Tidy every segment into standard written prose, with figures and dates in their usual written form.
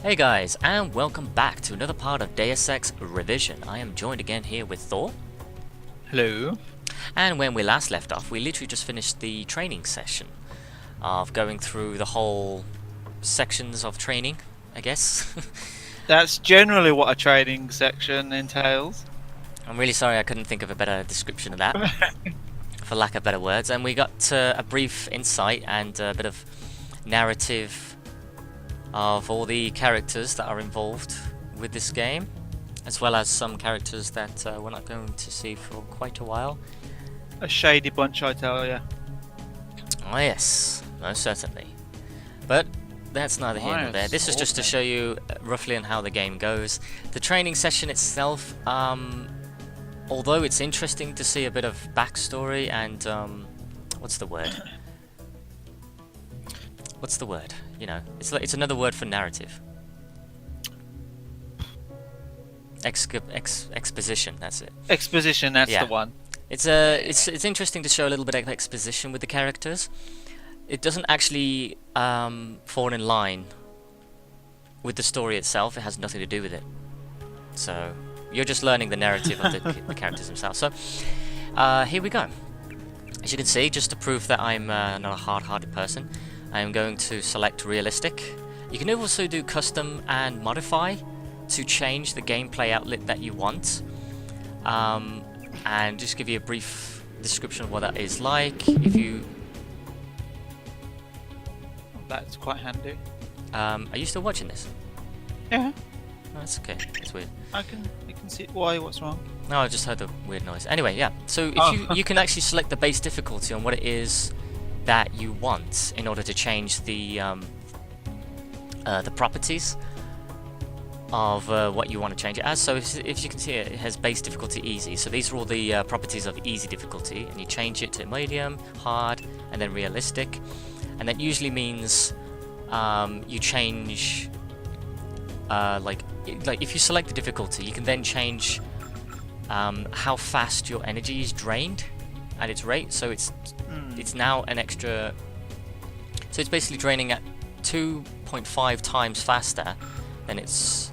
Hey guys, and welcome back to another part of Deus Ex Revision. I am joined again here with Thor. Hello. And when we last left off, we literally just finished the training session of going through the whole sections of training, I guess. That's generally what a training section entails. I'm really sorry I couldn't think of a better description of that, for lack of better words. And we got a brief insight and a bit of narrative of all the characters that are involved with this game, as well as some characters that we're not going to see for quite a while. A shady bunch, I tell ya. Oh yes, most certainly. But that's neither here nor there. This is just to show you roughly on how the game goes. The training session itself, although it's interesting to see a bit of backstory and what's the word? What's the word? You know, it's another word for narrative. Exposition. That's it. Exposition. That's the one. It's interesting to show a little bit of exposition with the characters. It doesn't actually fall in line with the story itself. It has nothing to do with it. So you're just learning the narrative of the characters themselves. So here we go. As you can see, just to prove that I'm not a hard-hearted person, I am going to select realistic. You can also do custom and modify to change the gameplay outlet that you want. And just give you a brief description of what that is like. If you... That's quite handy. Are you still watching this? Yeah. No, that's okay. It's weird. I can see why. What's wrong? No, I just heard the weird noise. Anyway, yeah. So if you can actually select the base difficulty on what it is that you want in order to change the properties of what you want to change it as. So if you can see it has base difficulty easy. So these are all the properties of easy difficulty, and you change it to medium, hard, and then realistic. And that usually means you change like if you select the difficulty, you can then change how fast your energy is drained at its rate. So it's now an extra. So it's basically draining at 2.5 times faster than its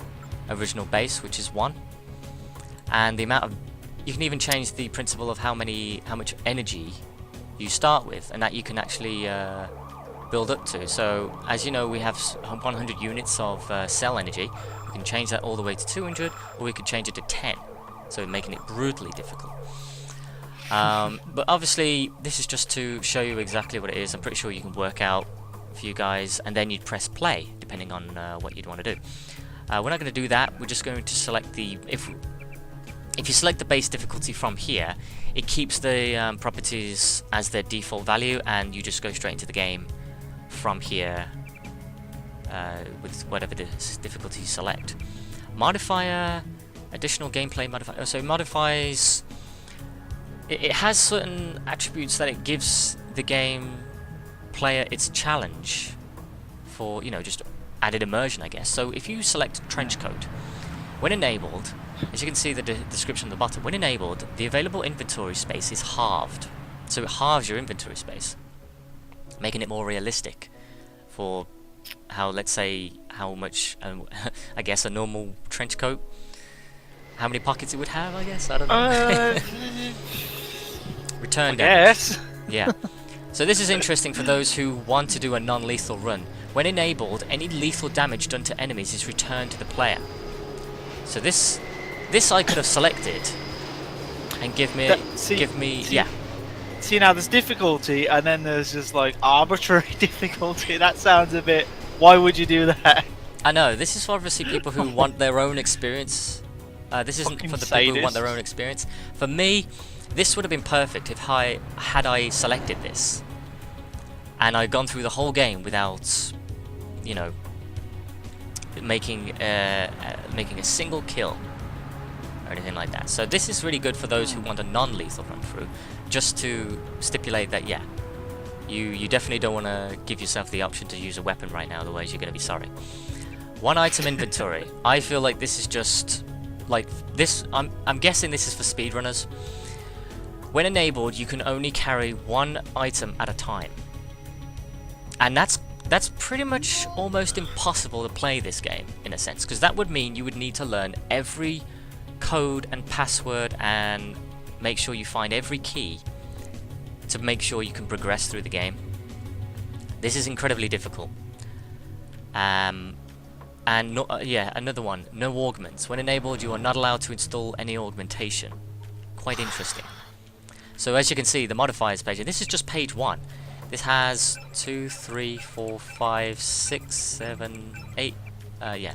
original base, which is 1. And the amount of, you can even change the principle of how much energy you start with, and that you can actually build up to. So as you know, we have 100 units of cell energy. We can change that all the way to 200, or we could change it to 10, so making it brutally difficult. But obviously this is just to show you exactly what it is. I'm pretty sure you can work out for you guys, and then you'd press play depending on what you'd want to do. We're not going to do that. We're just going to select the... If you select the base difficulty from here, it keeps the properties as their default value, and you just go straight into the game from here with whatever difficulty you select. Modifier, additional gameplay modifier. So it modifies... It has certain attributes that it gives the game player its challenge for, you know, just added immersion, I guess. So if you select trench coat, when enabled, as you can see the description at the bottom, when enabled, the available inventory space is halved. So it halves your inventory space, making it more realistic for how, let's say, how much, I guess, a normal trench coat, how many pockets it would have, I guess, I don't know. Return damage. Yeah. So this is interesting for those who want to do a non-lethal run. When enabled, any lethal damage done to enemies is returned to the player. So this I could have selected and give me. See, now there's difficulty, and then there's just like arbitrary difficulty. That sounds a bit. Why would you do that? I know, this is for obviously people who want their own experience. This isn't for the people who want their own experience. For me, this would have been perfect if had I selected this, and I'd gone through the whole game without, you know, making a single kill or anything like that. So this is really good for those who want a non-lethal run through, just to stipulate that, yeah, you definitely don't want to give yourself the option to use a weapon right now, otherwise you're going to be sorry. One item inventory. I feel like this is just like this. I'm guessing this is for speedrunners. When enabled, you can only carry one item at a time, and that's that's pretty much almost impossible to play this game in a sense, because that would mean you would need to learn every code and password and make sure you find every key to make sure you can progress through the game. This is incredibly difficult. And another one, no augments. When enabled, you are not allowed to install any augmentation. Quite interesting. So as you can see, the modifiers page, and this is just page 1. This has 2, 3, 4, 5, 6, 7, 8.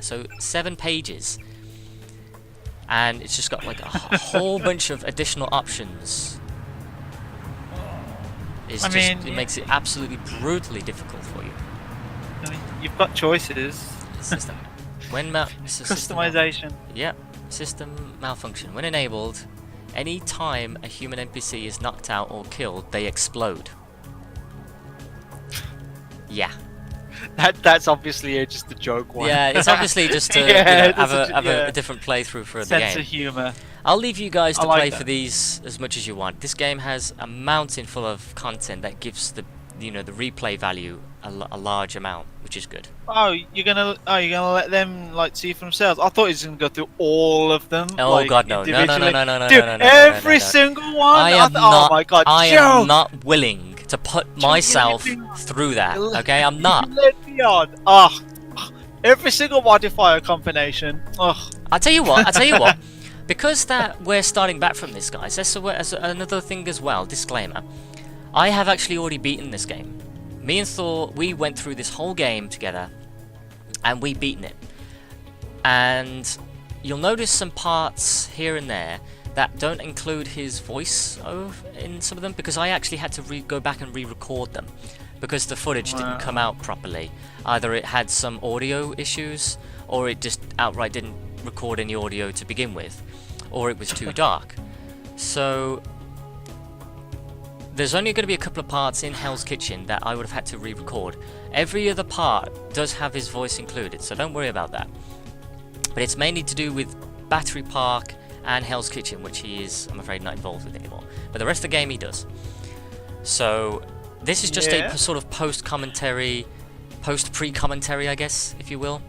So 7 pages. And it's just got like a whole bunch of additional options. It makes it absolutely brutally difficult for you. I mean, you've got choices. System. Customization. System malfunction. When enabled, any time a human NPC is knocked out or killed, they explode. Yeah. That's obviously just a joke one. Yeah, it's obviously just to have a different playthrough for the game. Sense of humour. I'll leave you guys to play that. for these as much as you want. This game has a mountain full of content that gives the the replay value a large amount, which is good. Oh, you're gonna let them like see for themselves? I thought he was gonna go through all of them. Oh like, God, no! No! Dude, every single one. Oh my God, I Joe! am not willing to put myself through that. Okay, I'm not. Let me on. Oh, every single modifier combination. Oh. I tell you what. Because that we're starting back from this, guys. That's another thing as well. Disclaimer: I have actually already beaten this game. Me and Thor, we went through this whole game together, and we beaten it. And you'll notice some parts here and there that don't include his voice in some of them, because I actually had to go back and re-record them because the footage didn't come out properly. Either it had some audio issues, or it just outright didn't record any audio to begin with, or it was too dark. So there's only going to be a couple of parts in Hell's Kitchen that I would have had to re-record. Every other part does have his voice included, so don't worry about that. But it's mainly to do with Battery Park and Hell's Kitchen, which he is, I'm afraid, not involved with anymore. But the rest of the game he does. So this is just a sort of post-pre-commentary, I guess, if you will.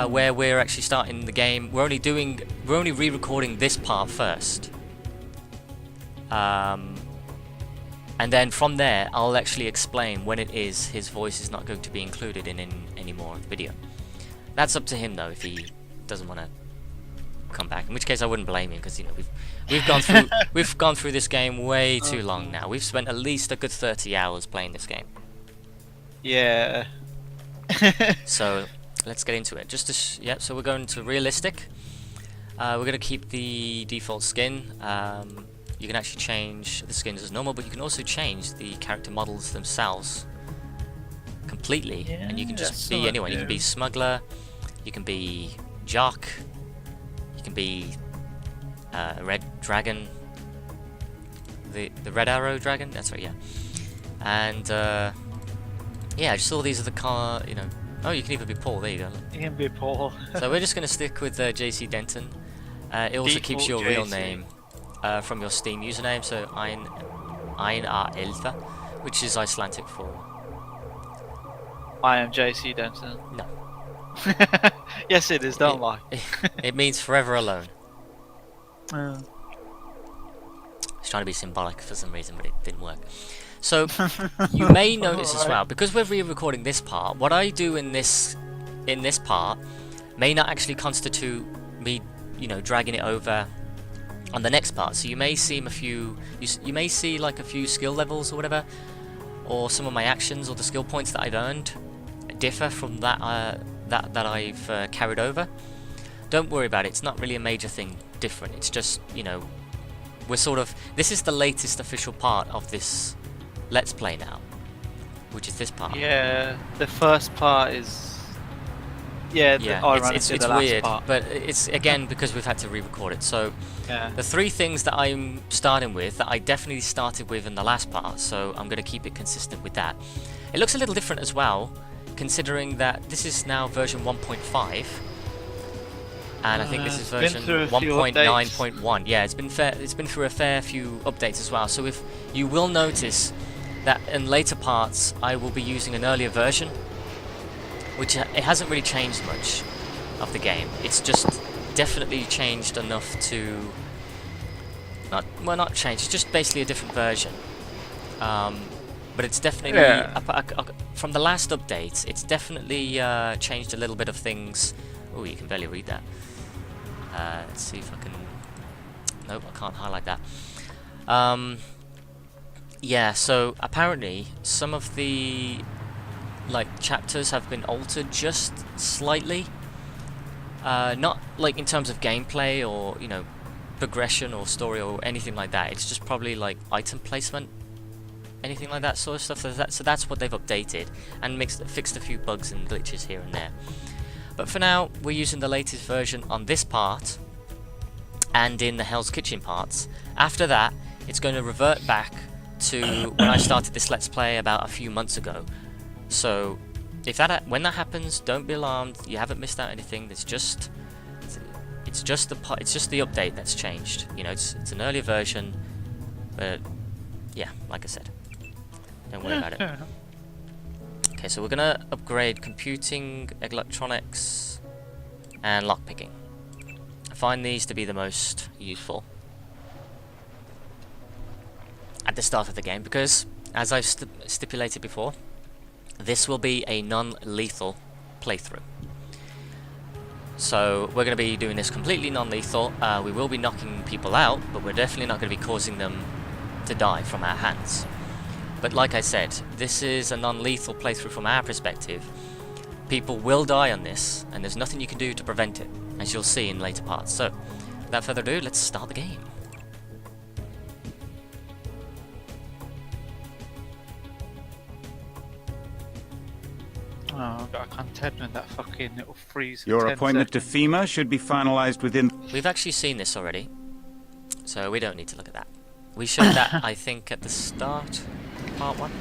Where we're actually starting the game. We're only re-recording this part first. And then from there, I'll actually explain when it is his voice is not going to be included in any more of the video. That's up to him though, if he doesn't want to come back. In which case, I wouldn't blame him, because we've gone through this game way too long now. We've spent at least a good 30 hours playing this game. Yeah. So let's get into it. So we're going to realistic. We're going to keep the default skin. You can actually change the skins as normal, but you can also change the character models themselves completely, and you can just be anyone. You can be Smuggler, you can be Jock, you can be Red Dragon, the Red Arrow Dragon. That's right, yeah. And just all these are the Oh, you can even be Paul. There you go. You can be Paul. So we're just going to stick with JC Denton. It also keeps your real name from your Steam username, so Einar Elfa, which is Icelandic for I am JC Denton. No. Yes, it is. Don't lie. It means forever alone. It's trying to be symbolic for some reason, but it didn't work. So you may notice as well, because we're re-recording this part, what I do in this part may not actually constitute me, dragging it over on the next part. So you may see you may see like a few skill levels or whatever, or some of my actions or the skill points that I've earned differ from that that I've carried over. Don't worry about it. It's not really a major thing different. It's just this is the latest official part of this Let's Play now, which is this part. Yeah, the first part is. It's weird, but it's again because we've had to re-record it. So the 3 things that I'm starting with, that I definitely started with in the last part, so I'm going to keep it consistent with that. It looks a little different as well, considering that this is now version 1.5, and I think this is version 1.9.1. Yeah, it's been through a fair few updates as well. So if you will notice that in later parts I will be using an earlier version, which it hasn't really changed much of the game. It's just definitely changed enough to not changed. It's just basically a different version. But it's definitely from the last update. It's definitely changed a little bit of things. Oh, you can barely read that. Let's see if I can. Nope, I can't highlight that. Yeah, so apparently some of the chapters have been altered just slightly. Not like in terms of gameplay or progression or story or anything like that. It's just probably like item placement, anything like that sort of stuff. So that's what they've updated and fixed a few bugs and glitches here and there. But for now, we're using the latest version on this part and in the Hell's Kitchen parts. After that, it's going to revert back to when I started this Let's Play about a few months ago. So when that happens, don't be alarmed. You haven't missed out anything. It's just the update that's changed. It's an earlier version, but yeah, like I said, don't worry about it. Okay, so we're gonna upgrade computing, electronics, and lockpicking. I find these to be the most useful at the start of the game because, as I've stipulated before, this will be a non-lethal playthrough. So we're going to be doing this completely non-lethal. We will be knocking people out, but we're definitely not going to be causing them to die from our hands. But like I said, this is a non-lethal playthrough from our perspective. People will die on this, and there's nothing you can do to prevent it, as you'll see in later parts. So, without further ado, let's start the game. Oh, I've got a contentment that fucking it'll freeze. Your appointment to FEMA should be finalized within... We've actually seen this already, so we don't need to look at that. We showed that, I think, at the start, part 1.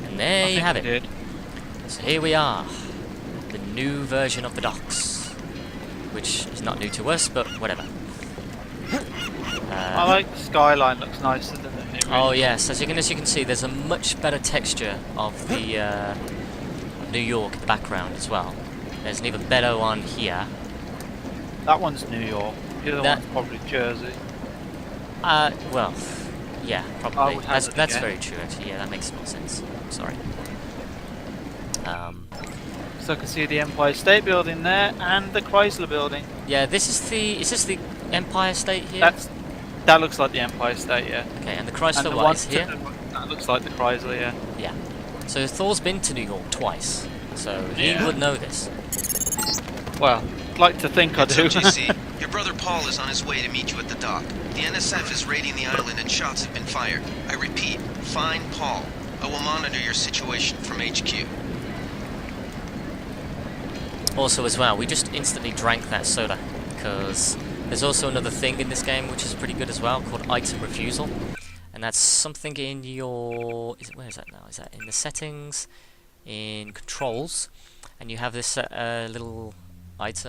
And there you have it. So here we are, the new version of the docks, which is not new to us, but whatever. I like the skyline, looks nicer than the new. Oh yes, as you can see, there's a much better texture of the New York in the background as well. There's an even better one here. That one's New York. The other one's probably Jersey. Well, yeah, probably. That's again. very true, actually. Yeah, that makes more sense. Sorry. So I can see the Empire State Building there and the Chrysler Building. Yeah, is this the Empire State here? That looks like the Empire State, yeah. Okay, and the Chrysler and what is here? That looks like the Chrysler, yeah. Yeah. So Thor's been to New York twice, so he would know this. Well, I'd like to think I do. GC, your brother Paul is on his way to meet you at the dock. The NSF is raiding the island and shots have been fired. I repeat, find Paul. I will monitor your situation from HQ. Also as well, we just instantly drank that soda, because there's also another thing in this game which is pretty good as well, called item refusal. And that's something in your... where is that now? Is that in the settings? In controls? And you have this little this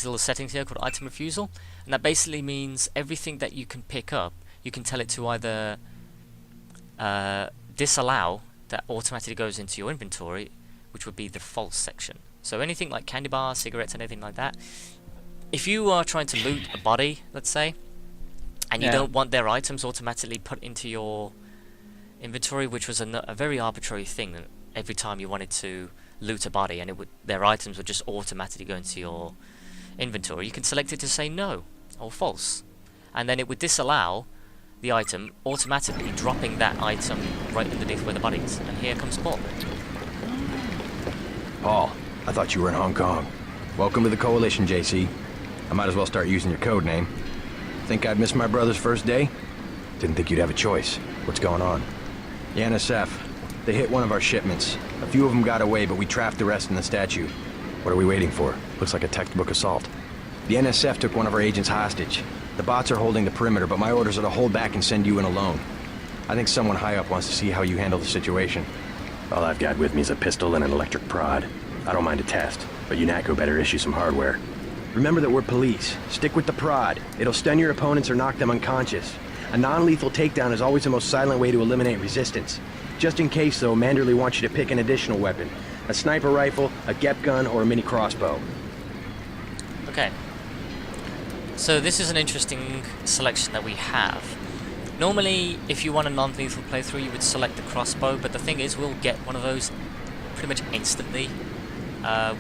little settings here called item refusal. And that basically means everything that you can pick up, you can tell it to either disallow, that automatically goes into your inventory, which would be the false section. So anything like candy bars, cigarettes, anything like that. If you are trying to loot a body, let's say, and you don't want their items automatically put into your inventory, which was a very arbitrary thing. Every time you wanted to loot a body, and their items would just automatically go into your inventory, you can select it to say no or false, and then it would disallow the item, automatically dropping that item right underneath where the body is. And here comes Paul. Paul, I thought you were in Hong Kong. Welcome to the Coalition, JC. I might as well start using your code name. Think I'd miss my brother's first day? Didn't think you'd have a choice. What's going on? The NSF. They hit one of our shipments. A few of them got away, but we trapped the rest in the statue. What are we waiting for? Looks like a textbook assault. The NSF took one of our agents hostage. The bots are holding the perimeter, but my orders are to hold back and send you in alone. I think someone high up wants to see how you handle the situation. All I've got with me is a pistol and an electric prod. I don't mind a test, but UNATCO better issue some hardware. Remember that we're police. Stick with the prod. It'll stun your opponents or knock them unconscious. A non-lethal takedown is always the most silent way to eliminate resistance. Just in case, though, Manderley wants you to pick an additional weapon. A sniper rifle, a GEP gun, or a mini crossbow. Okay. So this is an interesting selection that we have. Normally, if you want a non-lethal playthrough, you would select the crossbow, but the thing is, we'll get one of those pretty much instantly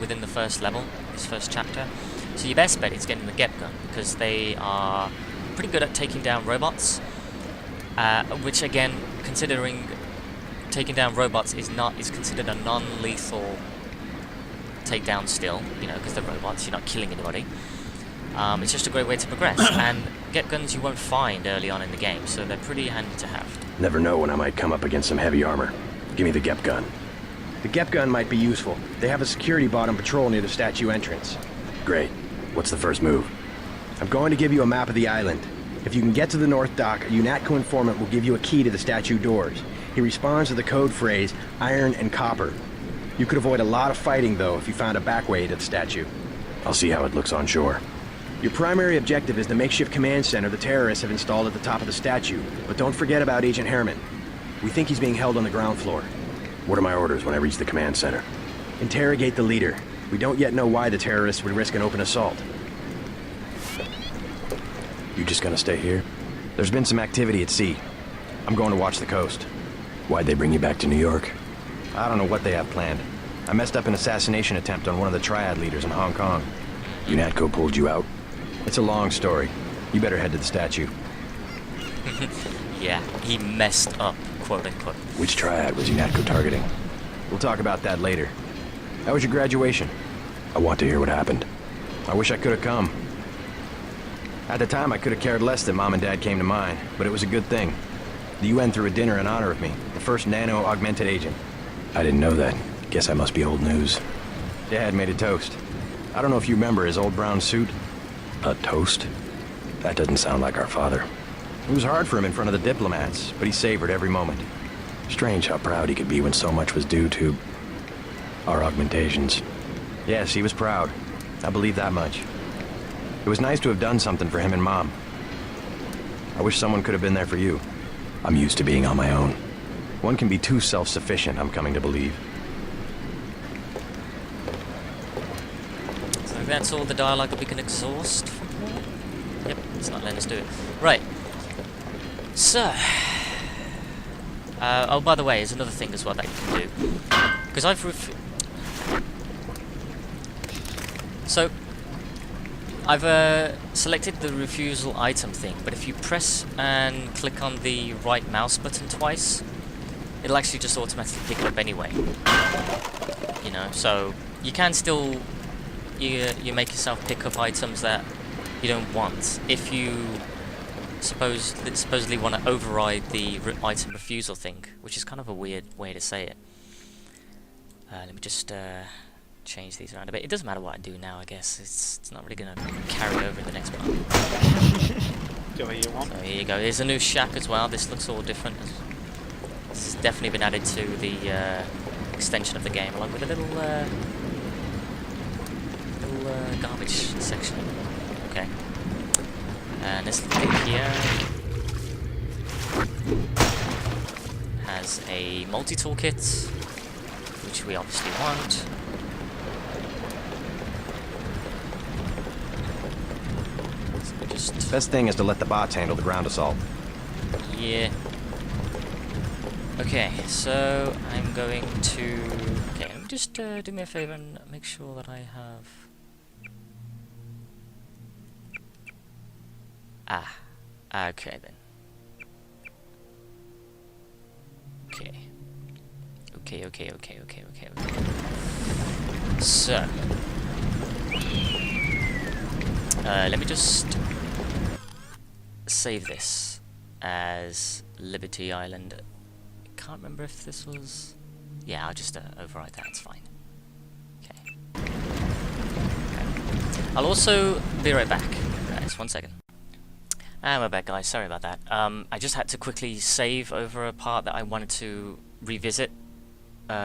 within the first level, this first chapter. So your best bet is getting the GEP gun, because they are pretty good at taking down robots, which again, considering taking down robots is considered a non-lethal takedown still, you know, because they're robots, you're not killing anybody. It's just a great way to progress, and GEP guns you won't find early on in the game, so they're pretty handy to have. Never know when I might come up against some heavy armor. Give me the GEP gun. The GEP gun might be useful. They have a security bot on patrol near the statue entrance. Great. What's the first move? I'm going to give you a map of the island. If you can get to the North Dock, a UNATCO informant will give you a key to the statue doors. He responds to the code phrase, iron and copper. You could avoid a lot of fighting, though, if you found a back way to the statue. I'll see how it looks on shore. Your primary objective is the makeshift command center the terrorists have installed at the top of the statue, but don't forget about Agent Herman. We think he's being held on the ground floor. What are my orders when I reach the command center? Interrogate the leader. We don't yet know why the terrorists would risk an open assault. You just gonna stay here? There's been some activity at sea. I'm going to watch the coast. Why'd they bring you back to New York? I don't know what they have planned. I messed up an assassination attempt on one of the Triad leaders in Hong Kong. UNATCO pulled you out? It's a long story. You better head to the statue. Yeah, he messed up, quote unquote. Which Triad was UNATCO targeting? We'll talk about that later. How was your graduation? I want to hear what happened. I wish I could have come. At the time, I could have cared less that Mom and Dad came to mine, but it was a good thing. The UN threw a dinner in honor of me, the first nano-augmented agent. I didn't know that. Guess I must be old news. Dad made a toast. I don't know if you remember his old brown suit. A toast? That doesn't sound like our father. It was hard for him in front of the diplomats, but he savored every moment. Strange how proud he could be when so much was due to our augmentations. Yes, he was proud. I believe that much. It was nice to have done something for him and Mom. I wish someone could have been there for you. I'm used to being on my own. One can be too self-sufficient, I'm coming to believe. So that's all the dialogue that we can exhaust from here? Yep, it's not letting us do it. Right. So... oh, by the way, there's another thing as well that you can do. Because I've selected the refusal item thing, but if you press and click on the right mouse button twice, it'll actually just automatically pick it up anyway. You know, so you can still you make yourself pick up items that you don't want if you supposedly want to override the item refusal thing, which is kind of a weird way to say it. Let me just change these around a bit. It doesn't matter what I do now, I guess. It's not really going to carry over in the next part. Do what you want. So here you go. Here's a new shack as well. This looks all different. This has definitely been added to the extension of the game, along with a little garbage section. Okay. And this thing here has a multi-toolkit, which we obviously want. So just... Best thing is to let the bots handle the ground assault. Yeah. Okay, so I'm going to... Okay, let me just do me a favor and make sure that I have... okay then. Okay. So... let me just save this as Liberty Island. I can't remember if this was... Yeah, I'll just override that, it's fine. Okay. I'll also be right back, guys, 1 second. And we're back, guys, sorry about that. I just had to quickly save over a part that I wanted to revisit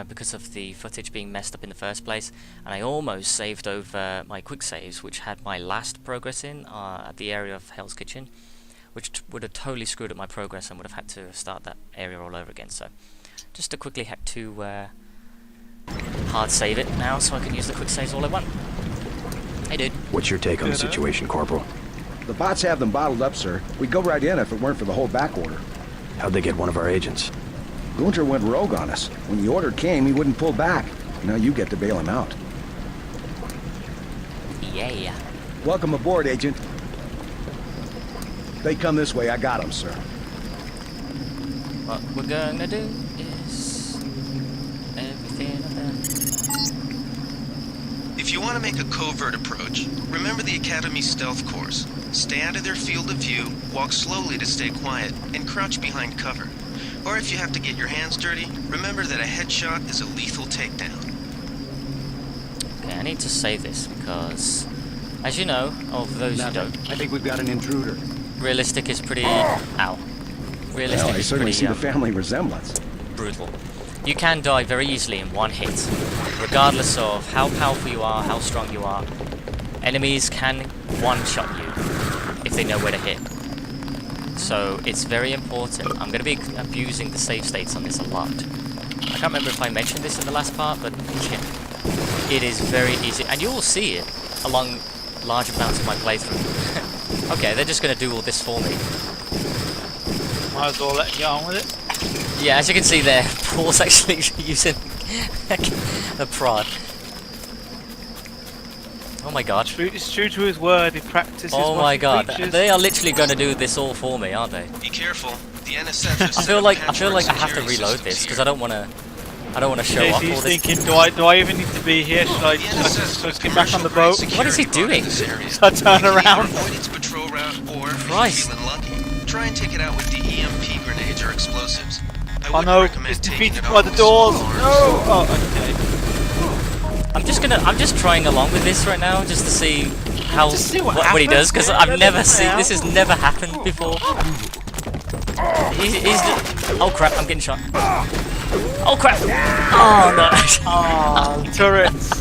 because of the footage being messed up in the first place, and I almost saved over my quick saves, which had my last progress in at the area of Hell's Kitchen, which would have totally screwed up my progress and would have had to start that area all over again. So just to quickly had to hard save it now so I can use the quick saves all I want. Hey dude. What's your take on the situation, Corporal? The bots have them bottled up, sir. We'd go right in if it weren't for the whole back order. How'd they get one of our agents? Gunter went rogue on us. When the order came, he wouldn't pull back. Now you get to bail him out. Yeah. Welcome aboard, Agent. They come this way. I got them, sir. What we're gonna do is everything of them. If you want to make a covert approach, remember the Academy's stealth course. Stay out of their field of view, walk slowly to stay quiet, and crouch behind cover. Or if you have to get your hands dirty, remember that a headshot is a lethal takedown. Okay, I need to say this because, as you know, or for those who don't, I think we've got an intruder. realistic is pretty... Ow. Realistic Well, I is certainly pretty see the family resemblance. brutal. You can die very easily in one hit, regardless of how powerful you are, how strong you are. Enemies can one-shot you if they know where to hit. So it's very important. I'm going to be abusing the save states on this a lot. I can't remember if I mentioned this in the last part, but yeah, it is very easy, and you will see it along large amounts of my playthrough. Okay, they're just going to do all this for me. Might as well let you get on with it. Yeah, as you can see there, Paul's actually using a prod. Oh my god. It's true to his word, he practices Oh what my he god, preaches. they are literally going to do this all for me, aren't they? Be careful. The NSF has I set feel up like patchwork I have to security reload systems this because here. I don't want to show off all JC's this. thinking, do I even need to be here? Should I The NSF just get back on the boat? What is he doing? I turn around. Avoid its patrol route, or if Christ. you're feeling lucky, try and take it out with the EMP grenades or explosives. I Oh wouldn't no, recommend it's taking defeated it by off the with doors. small No! arms. Oh, okay. I'm just trying along with this right now just to see how Just see what what he happens, does because yeah, I've let never it seen play this has never happened before. Oh crap! I'm getting shot. Oh crap! Oh no! Oh, turrets.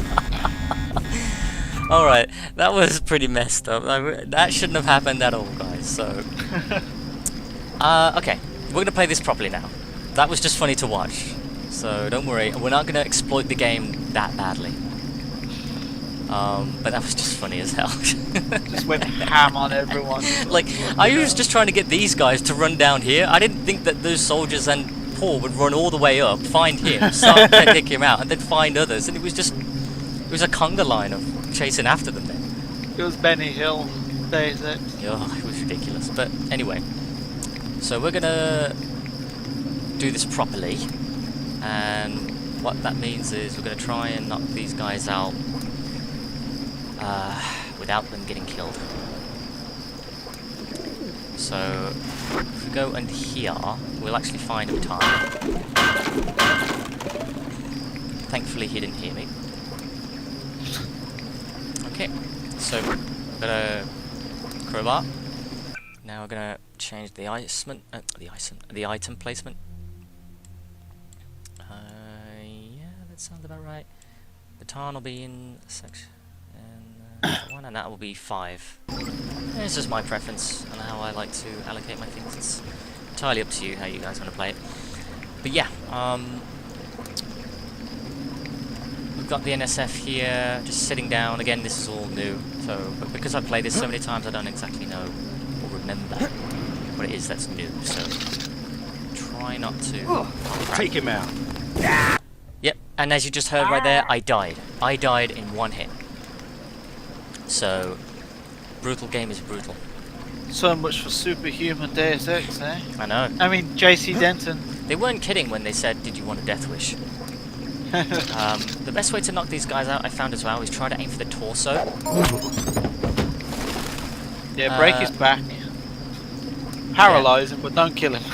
All right, that was pretty messed up. That shouldn't have happened at all, guys. So, okay, we're gonna play this properly now. That was just funny to watch. So don't worry, we're not gonna exploit the game that badly. But that was just funny as hell. Just went ham on everyone. Like, I was just trying to get these guys to run down here. I didn't think that those soldiers and Paul would run all the way up, find him, start to take him out, and then find others. And it was a conga line of chasing after them then. It was Benny Hill. Days it. Oh, it was ridiculous. But anyway, so we're gonna do this properly. And what that means is we're gonna try and knock these guys out without them getting killed. So if we go and here, we'll actually find a time. Thankfully he didn't hear me. Okay, so we're gonna crowbar. Now we're gonna change the the item placement. Yeah, that sounds about right. The tarn will be in section one, and that will be 5. This is my preference and how I like to allocate my things. It's entirely up to you how you guys want to play it. But yeah, we've got the NSF here, just sitting down. Again, this is all new, but because I've played this so many times, I don't exactly know or remember what it is that's new. So try not to. Take him out. Yep, and as you just heard right there, I died. I died in one hit. So, brutal game is brutal. So much for superhuman Deus Ex, eh? I know. I mean, JC Denton. They weren't kidding when they said, did you want a death wish? The best way to knock these guys out, I found as well, is try to aim for the torso. Yeah, break his back. Paralyze him, but don't kill him.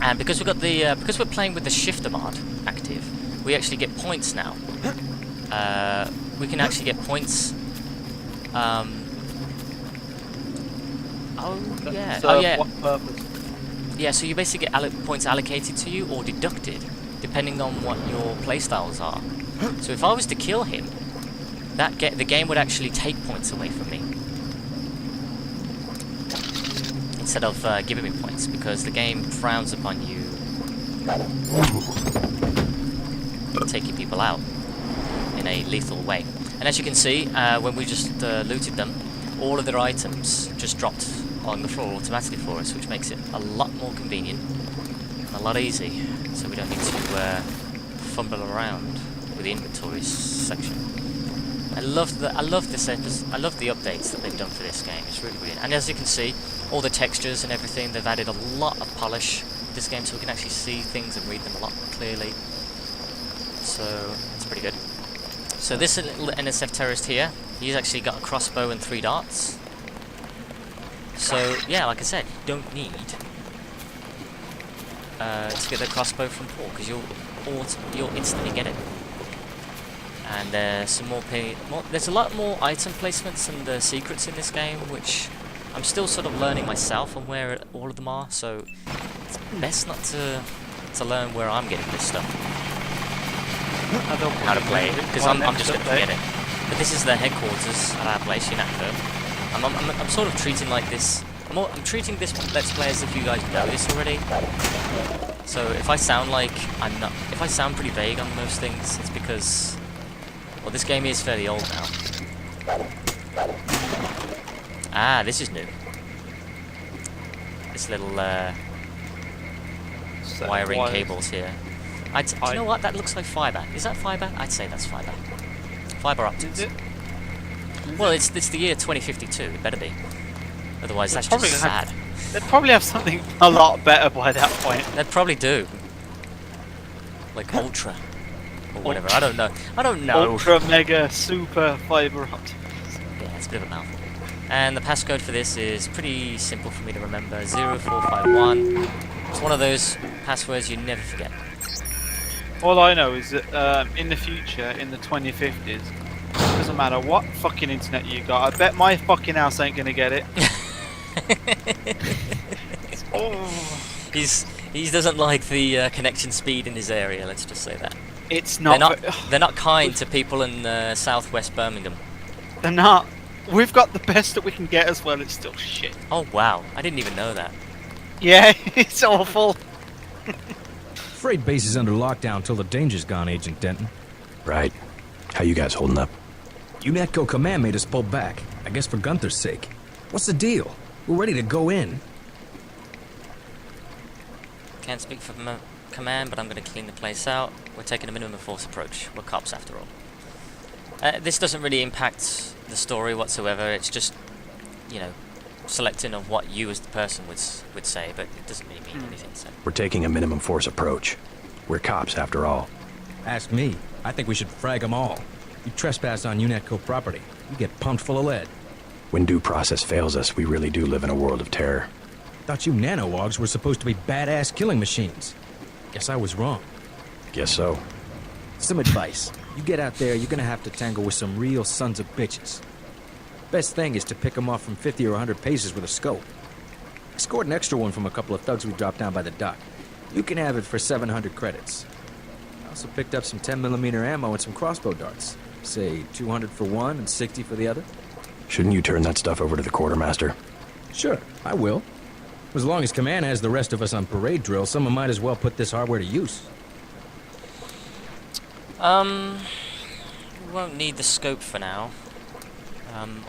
And because we've got the, because we're playing with the shifter mod active, we actually get points now. We can actually get points. Oh yeah. So Oh yeah. what purpose? Yeah. So you basically get points allocated to you or deducted, depending on what your playstyles are. So if I was to kill him, the game would actually take points away from me. It's instead of giving me points, because the game frowns upon you taking people out in a lethal way. And as you can see, when we just looted them, all of their items just dropped on the floor automatically for us, which makes it a lot more convenient and a lot easy, so we don't need to fumble around with the inventory section. I love the updates that they've done for this game. It's really brilliant. And as you can see, all the textures and everything, they've added a lot of polish to this game, so we can actually see things and read them a lot more clearly. So it's pretty good. So this little NSF terrorist here, he's actually got a crossbow and 3 darts. So yeah, like I said, you don't need to get the crossbow from Paul, because you'll instantly get it. And there's some more there's a lot more item placements and secrets in this game, which I'm still sort of learning myself on where all of them are. So it's best not to learn where I'm getting this stuff. I don't How to play it, because I'm just going to update. forget it. But this is the headquarters at our place, UNATCO. I'm sort of treating like this. I'm treating this Let's Play as if you guys know this already. So if I sound like if I sound pretty vague on most things, it's because, well, this game is fairly old now. Ah, this is new. This little wiring cables here. Do you know what? That looks like fibre. Is that fibre? I'd say that's fibre. Fibre optics. Is it? Well, it's the year 2052. It better be. Otherwise, that's probably just sad. They'd probably have something a lot better by that point. They'd probably do. Like Ultra. Or whatever. I don't know. I don't know. Ultra, mega, super fiber optics. Yeah, it's a bit of a mouthful. And the passcode for this is pretty simple for me to remember. 0451. It's one of those passwords you never forget. All I know is that in the future, in the 2050s, doesn't matter what fucking internet you got, I bet my fucking house ain't gonna get it. Oh. He doesn't like the connection speed in his area. Let's just say that. It's not. They're not kind to people in southwest Birmingham. They're not. We've got the best that we can get as well. It's still shit. Oh wow! I didn't even know that. Yeah, it's awful. Freight base is under lockdown till the danger's gone, Agent Denton. Right. How you guys holding up? UNATCO command made us pull back. I guess for Gunther's sake. What's the deal? We're ready to go in. Can't speak for command, but I'm going to clean the place out. We're taking a minimum force approach. We're cops after all. This doesn't really impact the story whatsoever. It's just, you know, selecting of what you as the person would say, but it doesn't really mean anything. So. We're taking a minimum force approach. We're cops after all. Ask me. I think we should frag them all. You trespass on UNATCO property, you get pumped full of lead. When due process fails us, we really do live in a world of terror. Thought you nanowogs were supposed to be badass killing machines. Guess I was wrong. Guess so. Some advice. You get out there, you're gonna have to tangle with some real sons of bitches. Best thing is to pick them off from 50 or 100 paces with a scope. I scored an extra one from a couple of thugs we dropped down by the dock. You can have it for 700 credits. I also picked up some 10mm ammo and some crossbow darts. Say 200 for one and 60 for the other. Shouldn't you turn that stuff over to the quartermaster? Sure, I will. As long as command has the rest of us on parade drill, someone might as well put this hardware to use. We won't need the scope for now.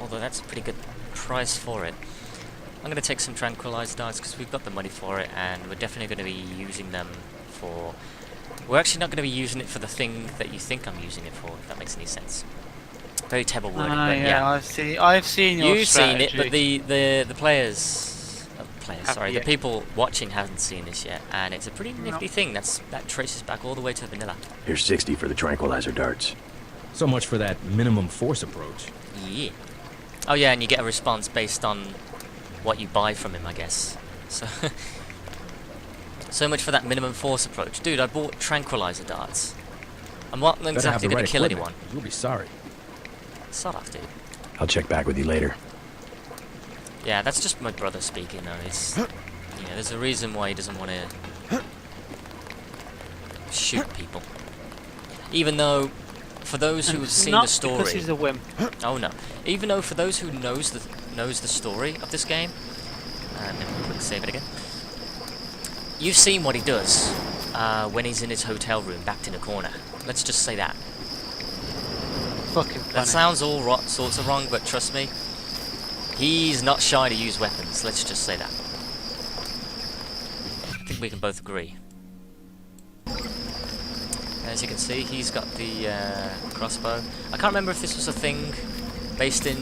Although that's a pretty good price for it. I'm going to take some tranquilizer darts because we've got the money for it, and we're definitely going to be using them for... We're actually not going to be using it for the thing that you think I'm using it for, if that makes any sense. Very terrible wording, but yeah. I've seen your You've strategy. seen it, but the the people watching haven't seen this yet, and it's a pretty nifty thing. That traces back all the way to vanilla. Here's 60 for the tranquilizer darts. So much for that minimum force approach. Yeah. Oh yeah, and you get a response based on what you buy from him, I guess. So, so much for that minimum force approach. Dude, I bought tranquilizer darts. I'm not exactly going to kill anyone. You'll be sorry. Sod off, dude. I'll check back with you later. Yeah, that's just my brother speaking, though. It's, you know, there's a reason why he doesn't want to shoot people. Even though, for those who have seen the story... because he's a wimp. Oh no. Even though for those who knows the story of this game, And then we'll quick save it again. You've seen what he does when he's in his hotel room, backed in a corner. Let's just say that. Fucking funny. That sounds all sorts of wrong, but trust me, he's not shy to use weapons. Let's just say that. I think we can both agree. As you can see, he's got the crossbow. I can't remember if this was a thing based in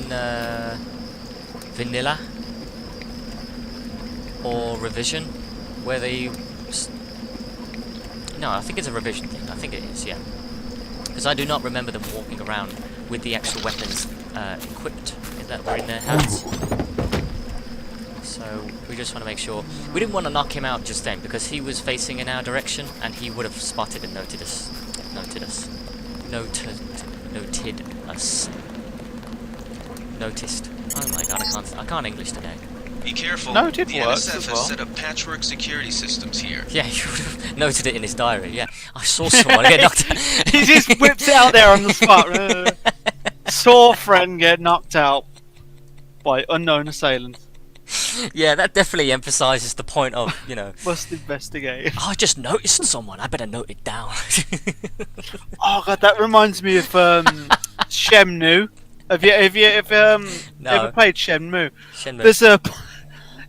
vanilla or revision, where they... No, I think it's a revision thing. I think it is, yeah. Because I do not remember them walking around with the actual weapons equipped that were in their hands. So we just want to make sure. We didn't want to knock him out just then because he was facing in our direction and he would have spotted and noted us. Noted us. Noticed. Oh my god, I can't English today. Be careful. No, it did the work NSF as has well. set up patchwork security systems here. Yeah, he would have noted it in his diary. Yeah, I saw someone get knocked. He just whips it out there on the spot. Saw friend get knocked out by unknown assailants. Yeah, that definitely emphasises the point of, you know. Must investigate. I just noticed someone. I better note it down. Oh god, that reminds me of Shenmue. Have you No. ever played Shenmue? Shenmue. There's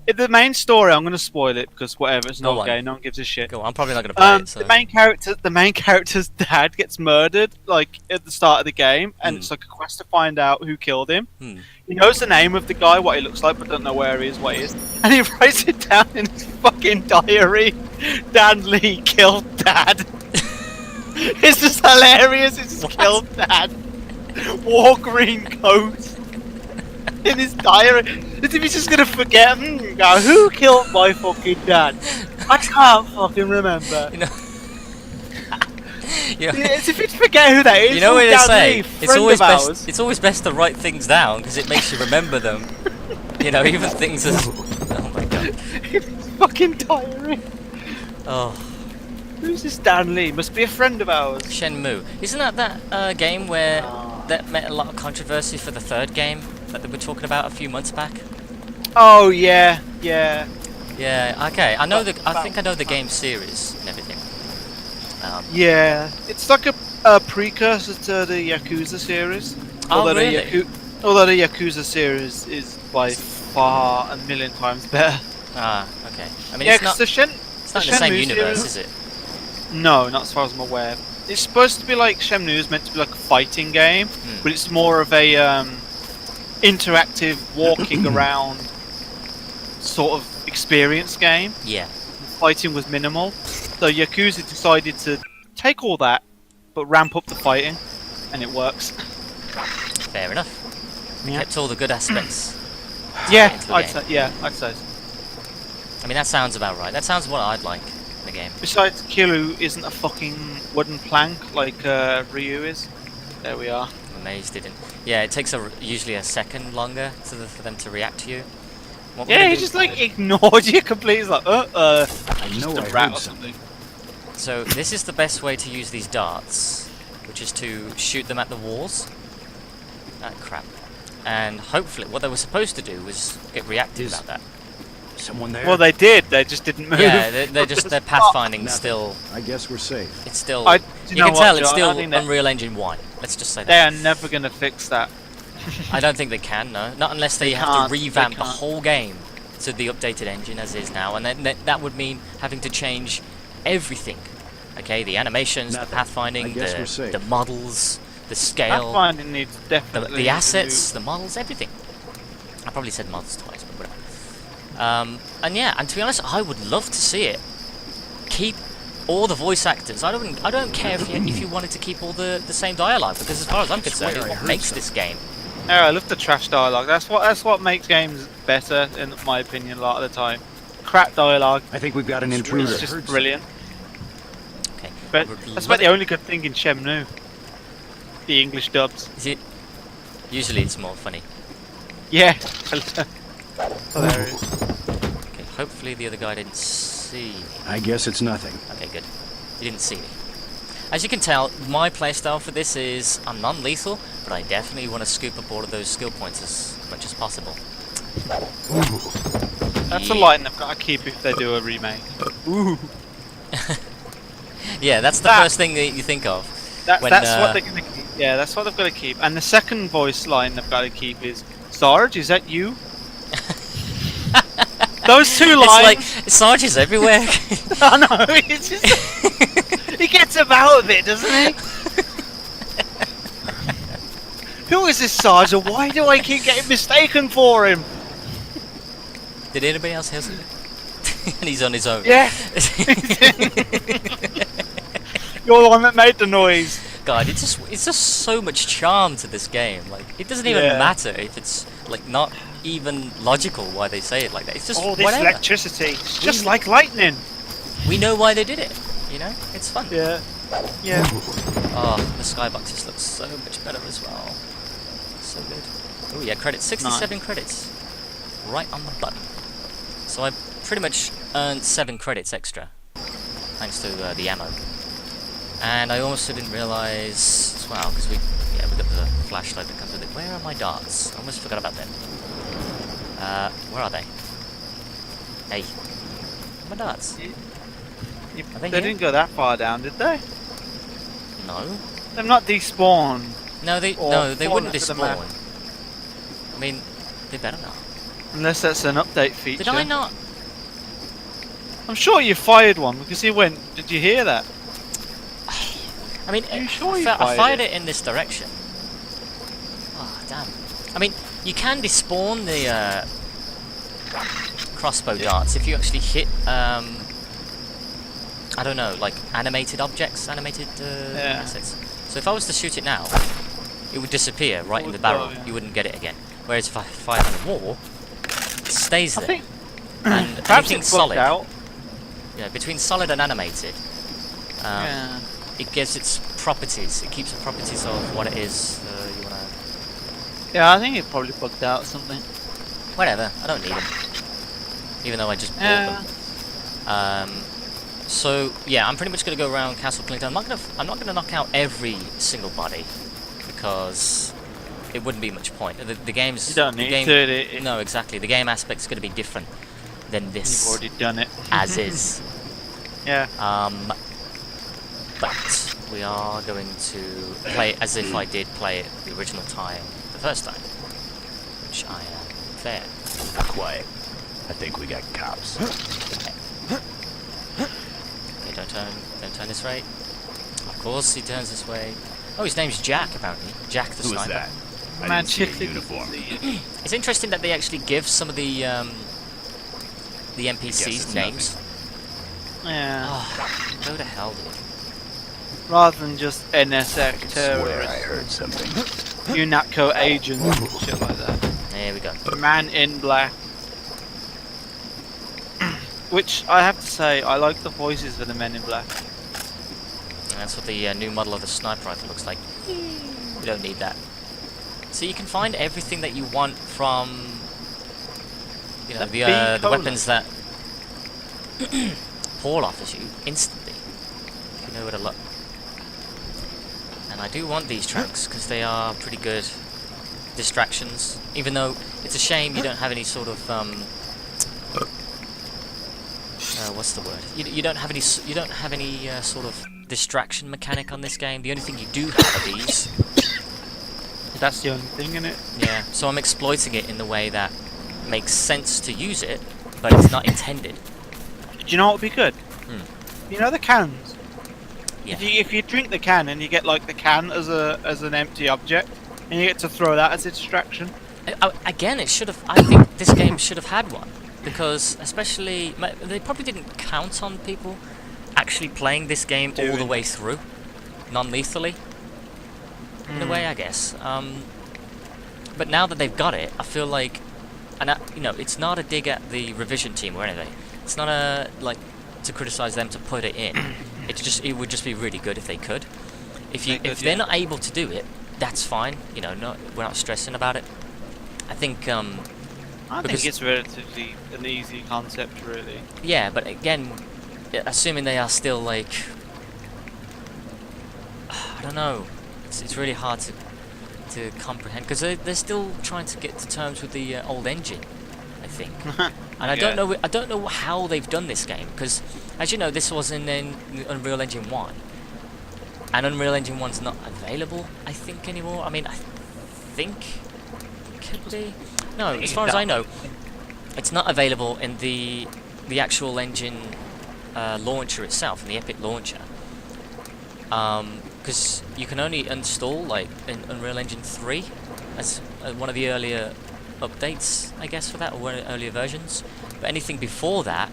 in the main story. I'm going to spoil it because whatever, it's Go not on. gay. No one gives a shit. Go on, I'm probably not going to play it. So. The main character's dad gets murdered, like at the start of the game, and it's like a quest to find out who killed him. He knows the name of the guy, what he looks like, but don't know where he is, what he is, and he writes it down in his fucking diary. Dan Lee killed Dad. It's just hilarious. It's just killed Dad. War green coat in his diary. As if he's just gonna forget. Now, who killed my fucking dad? I can't fucking remember. You know, As if he'd forget who that is. you know what they Dan say? Lee, It's friend always of best. ours. It's always best to write things down because it makes you remember them. You know, even things as. Oh my god. In his fucking diary. Oh, Who's this Dan Lee? Must be a friend of ours. Shenmue. Isn't that game where that met a lot of controversy for the third game that they were talking about a few months back? Oh yeah, yeah. Yeah. Okay. I know the. I think I know the game series and everything. Yeah, it's like a precursor to the Yakuza series. Oh, Although really? Although the Yakuza series is by far a million times better. Ah. Okay. I mean, Yeah, it's not. because It's not in the same Shenmue universe, series- is it? No, not as far as I'm aware. It's supposed to be like Shenmue is meant to be like a fighting game, but it's more of a interactive walking around sort of experience game. Yeah. Fighting was minimal, so Yakuza decided to take all that, but ramp up the fighting, and it works. Fair enough. Yeah. Kept all the good aspects. Yeah, into the I'd game. say. Yeah, I'd say. So. I mean, that sounds about right. That sounds what I'd like in the game. Besides, Kiryu isn't a fucking wooden plank like Ryu is. There we are. I'm amazed it didn't. Yeah, it takes usually a second longer for them to react to you. What we're Yeah, gonna he do- just like ignored you completely. He's like, I just know a I rat heard or something. So this is the best way to use these darts, which is to shoot them at the walls. Ah, crap. And hopefully, what they were supposed to do was get reactive about that. Someone there? Well, they did. They just didn't move. Yeah, their pathfinding Nothing. still. I guess we're safe. It's still. I- you you know can what, tell it's John? still I think that- Unreal Engine 1. Let's just say They that. are never gonna fix that. I don't think they can, no. Not unless they have can't, to they revamp the can't. whole game to the updated engine as is now, and then that would mean having to change everything. Okay, the animations, Nothing. the pathfinding, I guess we're safe. the models, the scale, Pathfinding needs definitely the to assets, the models, everything. I probably said models twice, but whatever. And yeah, and to be honest, I would love to see it. Keep all the voice actors. I don't care if you wanted to keep all the same dialogue, because as far as I'm concerned, it's swear I what heard makes this game. move. Yeah, I love the trash dialogue. That's what makes games better, in my opinion, a lot of the time. Crap dialogue. I think we've got an intruder. It's just brilliant. Okay. But I would that's love about the it. only good thing in Shenmue. The English dubs. Is it? Usually it's more funny. Yeah. Hilarious. Okay, hopefully the other guy didn't see me. I guess it's nothing. Okay, good. He didn't see me. As you can tell, my playstyle for this is I'm non-lethal, but I definitely want to scoop up all of those skill points as much as possible. That's a line they've got to keep if they do a remake. Ooh. Yeah, that's the first thing that you think of. That's what they're gonna keep. Yeah, that's what they've got to keep. And the second voice line they've got to keep is, Sarge, is that you? Those two lines. It's like Sarge is everywhere. I know. It's just he gets about a bit, doesn't he? Who is this Sarge? And why do I keep getting mistaken for him? Did anybody else hear something? And he's on his own. Yeah. You're the one that made the noise. God, it's just so much charm to this game. Like, it doesn't even matter if it's like not even logical why they say it like that. It's just all this whatever. electricity, just like lightning. We know why they did it. You know, it's fun. Yeah. Yeah. Oh, the skyboxes look so much better as well. So good. Oh yeah, credits. 67 credits. Right on the button. So I pretty much earned 7 credits extra, thanks to the ammo. And I also didn't realise as well, because we got the flashlight that comes with it. Where are my darts? I almost forgot about them. Where are they? Hey, my darts. Are They didn't go that far down, did they? No. They're not despawned. No, they wouldn't despawn. I mean, they better not. Unless that's an update feature. Did I not? I'm sure you fired one because he went. Did you hear that? I mean, Are you sure you I fired fired it? it in this direction. Oh, damn. I mean, you can despawn the crossbow darts if you actually hit, I don't know, like animated objects, animated assets. So if I was to shoot it now, it would disappear right in the barrel. Yeah. You wouldn't get it again. Whereas if I fire on the wall, it stays there. And Perhaps anything it's solid. solid, Out. yeah, between solid and animated, Yeah. it gives its properties. It keeps the properties of what it is you wanna. Yeah, I think it probably bugged out or something. Whatever. I don't need them. Even though I just bought them. So yeah, I'm pretty much gonna go around Castle Clinton. I'm not gonna knock out every single body because it wouldn't be much point. The game's You don't the need game, to. No, exactly. The game aspect's gonna be different than You've this already done it. as is. Yeah. But we are going to play it as if I did play it the original time, the first time, which I am fair. Quiet. I think we got cops. Okay, don't turn this way. Of course he turns this way. Oh, his name's Jack, apparently. Jack the Who sniper. was that? I Man, didn't see a shit, uniform. It's interesting that they actually give some of the NPCs it's names. Yeah. Oh, go to hell, dude. Rather than just NSX Swear I terrorist, heard something. UNATCO agent, shit like that. There we go. Man in Black. Which I have to say, I like the voices for the Men in Black. And that's what the new model of the sniper rifle looks like. We don't need that. So you can find everything that you want from, you know, the weapons that Paul offers you instantly. If you know where to look. And I do want these trunks because they are pretty good distractions. Even though it's a shame you don't have any sort of what's the word? You don't have any sort of distraction mechanic on this game. The only thing you do have are these. That's the only thing in it. Yeah, so I'm exploiting it in the way that makes sense to use it, but it's not intended. Do you know what would be good? You know the cans? Yeah. If you drink the can and you get like the can as an empty object, and you get to throw that as a distraction. Again, it should have. I think this game should have had one because, especially, they probably didn't count on people actually playing this game all the way through, non-lethally. In a way, I guess. But now that they've got it, I feel like, and you know, it's not a dig at the revision team or anything. It's not a to criticize them to put it in. It would just be really good if they could. If they're not able to do it, that's fine. You know, we're not stressing about it. I think I think it's relatively an easy concept, really. Yeah, but again, assuming they are still like, I don't know. It's really hard to comprehend because they're still trying to get to terms with the old engine, I think. And I don't know how they've done this game, because as you know, this was in Unreal Engine 1, and Unreal Engine 1's not available, I think, anymore. I mean, I think it could be. No, as far as I know, it's not available in the actual engine launcher itself, in the Epic launcher. Because you can only install like in Unreal Engine 3 as one of the earlier updates, I guess, for that, or one of the earlier versions. But anything before that,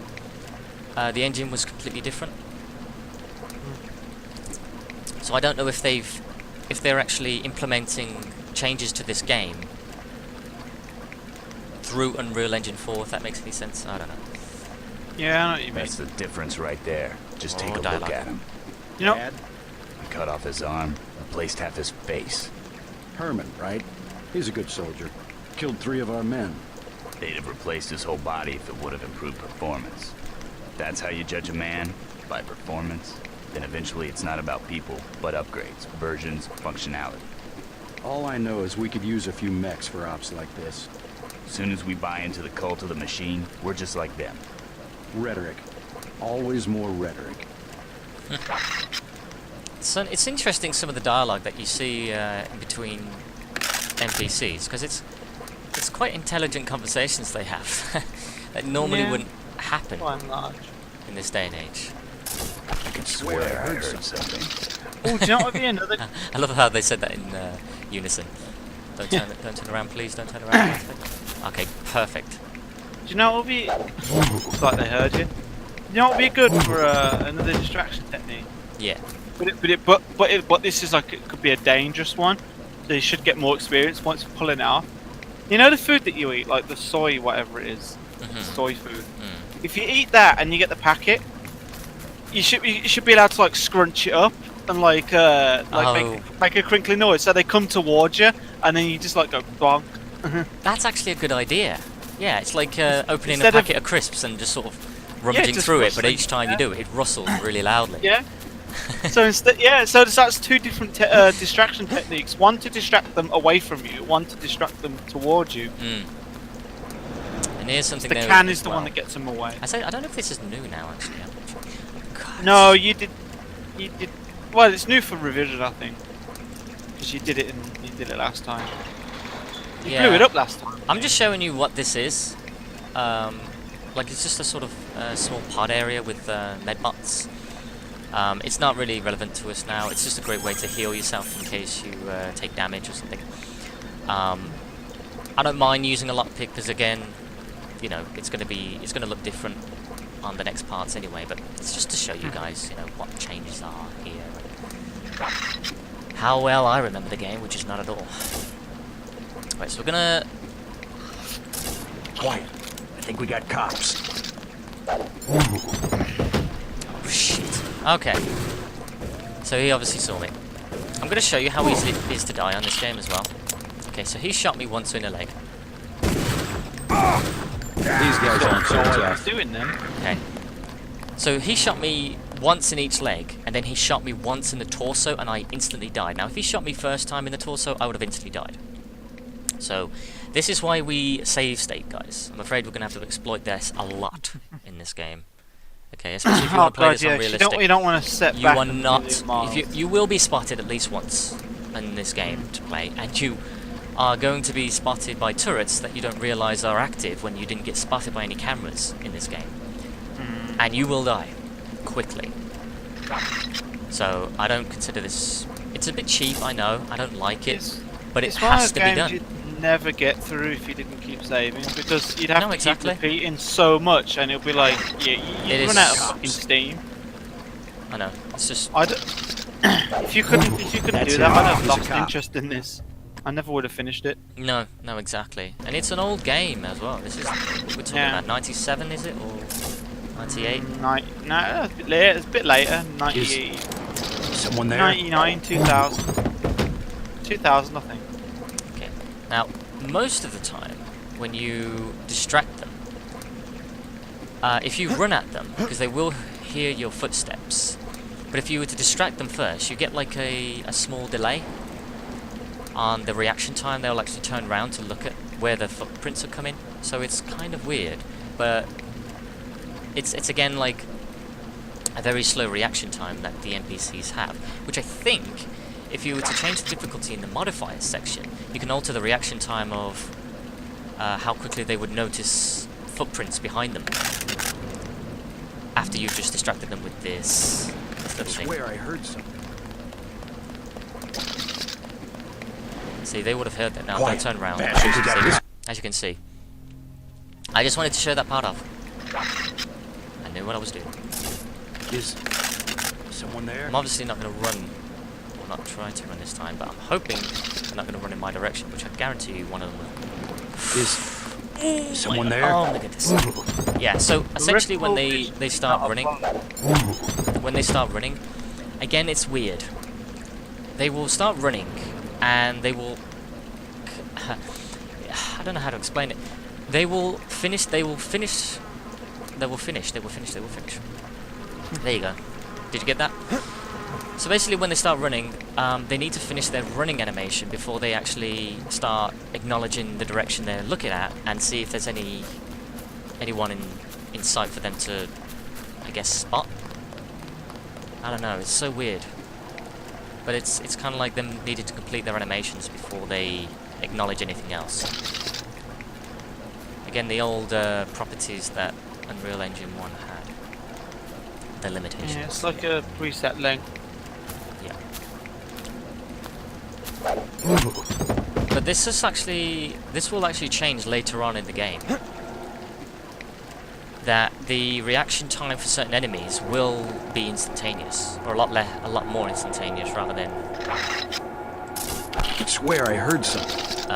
the engine was completely different. So I don't know if they're actually implementing changes to this game through Unreal Engine 4, if that makes any sense. I don't know. Yeah, I know what you mean. That's the difference right there. Just take a dialogue. look at him. You know, We cut off his arm, replaced half his face. Herman, right? He's a good soldier. Killed 3 of our men. They'd have replaced his whole body if it would have improved performance. If that's how you judge a man, by performance, then eventually it's not about people, but upgrades, versions, functionality. All I know is we could use a few mechs for ops like this. As soon as we buy into the cult of the machine, we're just like them. Rhetoric. Always more rhetoric. So it's interesting, some of the dialogue that you see in between NPCs, because it's quite intelligent conversations they have that normally wouldn't happen by and large. in this day and age. I could swear I heard something. Oh, do you know what would be another? I love how they said that in unison. Don't turn around, please. Don't turn around. Okay, perfect. Do you know what would be? It's like they heard you. You know what would be good for another distraction technique? Yeah. But this is like, it could be a dangerous one. So you should get more experience once you're pulling it off. You know the food that you eat, like the soy, whatever it is, soy food. If you eat that and you get the packet, you should be allowed to like scrunch it up and like make a crinkly noise, so they come towards you, and then you just like go bonk. That's actually a good idea. Yeah, it's like opening Instead a packet of crisps and just sort of rummaging just through it, but rustling, each time you do it, it rustles really loudly. Yeah. So instead, so that's 2 different distraction techniques. One to distract them away from you, one to distract them towards you. And here's something. The new can as is the well. one that gets them away. I don't know if this is new now, actually. I'm not sure. God, No, you did. Well, it's new for revision, I think, because you did it last time. You blew it up last time. I'm just showing you what this is. Like, it's just a sort of small pod area with medbots. It's not really relevant to us now. It's just a great way to heal yourself in case you take damage or something. I don't mind using a lockpick because, again, you know, it's gonna look different on the next parts anyway. But it's just to show you guys, you know, what changes are here. And how well I remember the game, which is not at all. Right, so we're gonna. Quiet. I think we got cops. Oh shit. Okay. So he obviously saw me. I'm going to show you how easy it is to die on this game as well. Okay, so he shot me once in the leg. These guys aren't so tough. Doing them. Okay. So he shot me once in each leg, and then he shot me once in the torso, and I instantly died. Now, if he shot me first time in the torso, I would have instantly died. So, this is why we save state, guys. I'm afraid we're going to have to exploit this a lot in this game. Okay, especially if you want to play this on realistic. You don't want to set You back. are not. You will be spotted at least once in this game to play, and you are going to be spotted by turrets that you don't realise are active when you didn't get spotted by any cameras in this game, and you will die quickly. So I don't consider this. It's a bit cheap, I know. I don't like it, but it has to be done. You'd never get through if you didn't keep saving, because you'd have to exactly. keep repeating so much, and it'll be like, you run out of fucking steam. I know. It's just. If you couldn't do that, I'd have lost interest in this. I never would have finished it. No, exactly. And it's an old game as well. This is. We're talking about 97, is it, or 98? No, it's a bit later. It's a bit later. 98. Someone there? 99, 2000. 2000, I think. Okay. Now, most of the time, when you distract them, if you run at them, because they will hear your footsteps, but if you were to distract them first, you get like a small delay on the reaction time. They'll actually turn around to look at where the footprints are coming. So it's kind of weird. but it's again like a very slow reaction time that the NPCs have, which I think if you were to change the difficulty in the modifiers section, you can alter the reaction time of how quickly they would notice footprints behind them after you've just distracted them with this little thing. I swear I heard something. See, they would have heard that now. Quiet. Don't turn around. Bastard. As you can see. I just wanted to show that part off. I knew what I was doing. Is someone there? I'm obviously not going to run, or not try to run this time, but I'm hoping they're not going to run in my direction, which I guarantee you one of them will. Is someone there? Oh my goodness. Yeah, so essentially when they start running, again it's weird. They will start running, and they will... I don't know how to explain it. They will finish. There you go. Did you get that? So basically when they start running, they need to finish their running animation before they actually start acknowledging the direction they're looking at and see if there's anyone in sight for them to, I guess, spot. I don't know, it's so weird. But it's kind of like them needing to complete their animations before they acknowledge anything else. Again, the old properties that Unreal Engine 1 had. The limitations. Yeah, it's like a preset length. Yeah. But this will actually change later on in the game. That the reaction time for certain enemies will be instantaneous, or a lot more instantaneous rather than I swear I heard something.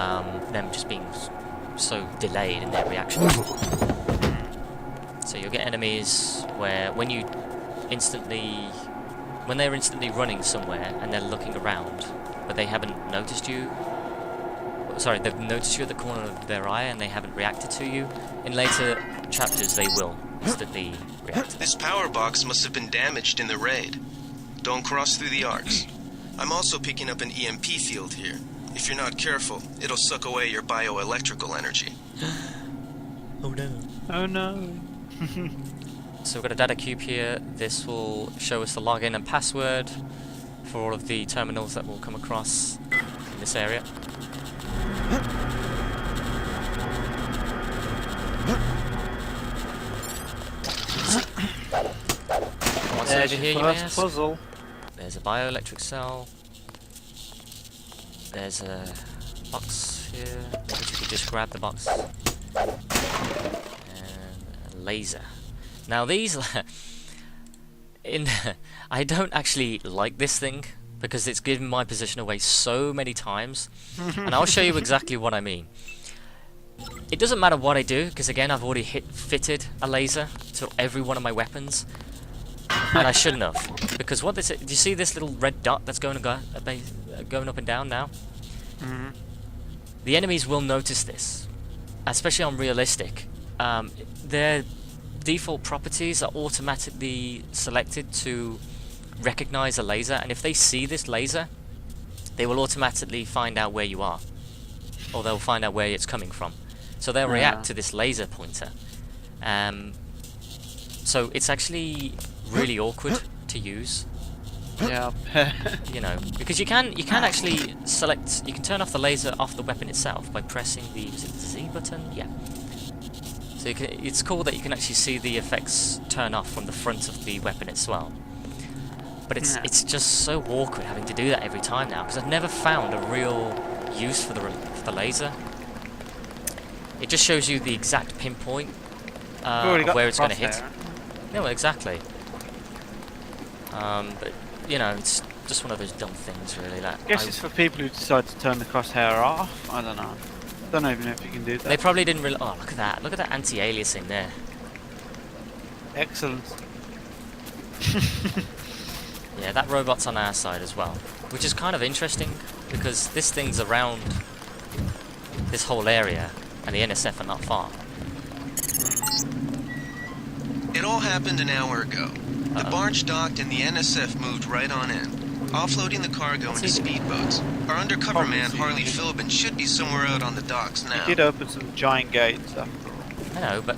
them just being so delayed in their reactions. So you'll get enemies where when they're instantly running somewhere and they're looking around, but they haven't noticed you. Sorry, they've noticed you at the corner of their eye and they haven't reacted to you. In later chapters, they will instantly react. This power box must have been damaged in the raid. Don't cross through the arcs. I'm also picking up an EMP field here. If you're not careful, it'll suck away your bioelectrical energy. Oh no. Oh no. So we've got a data cube here. This will show us the login and password for all of the terminals that we'll come across in this area. What's There's over here, your you may first ask? puzzle. There's a bioelectric cell. There's a box here, which you could just grab the box. And a laser. Now these... I don't actually like this thing, because it's given my position away so many times. And I'll show you exactly what I mean. It doesn't matter what I do, because again I've already fitted a laser to every one of my weapons. And I shouldn't have, because what this is, do you see this little red dot that's going up and down now? Mm-hmm. The enemies will notice this, especially on realistic. Their default properties are automatically selected to recognize a laser, and if they see this laser, they will automatically find out where you are, or they'll find out where it's coming from. So they'll react to this laser pointer. So it's actually really awkward to use. Yeah. You know, because you can actually select. You can turn off the laser off the weapon itself by pressing the Z button. Yeah. So it's cool that you can actually see the effects turn off from the front of the weapon as well. But it's just so awkward having to do that every time now, because I've never found a real use for the laser. It just shows you the exact pinpoint of where it's going to hit. No, exactly. But you know, it's just one of those dumb things, really. That I guess it's for people who decide to turn the crosshair off. I don't know. Don't even know if you can do that. They probably didn't really. Oh, look at that! Look at that anti-aliasing there. Excellent. Yeah, that robot's on our side as well, which is kind of interesting because this thing's around this whole area, and the NSF are not far. It all happened an hour ago. The barge docked and the NSF moved right on in, offloading the cargo into speedboats. Our undercover man, Harley Philbin, should be somewhere out on the docks now. He did open some giant gates after all. I know, but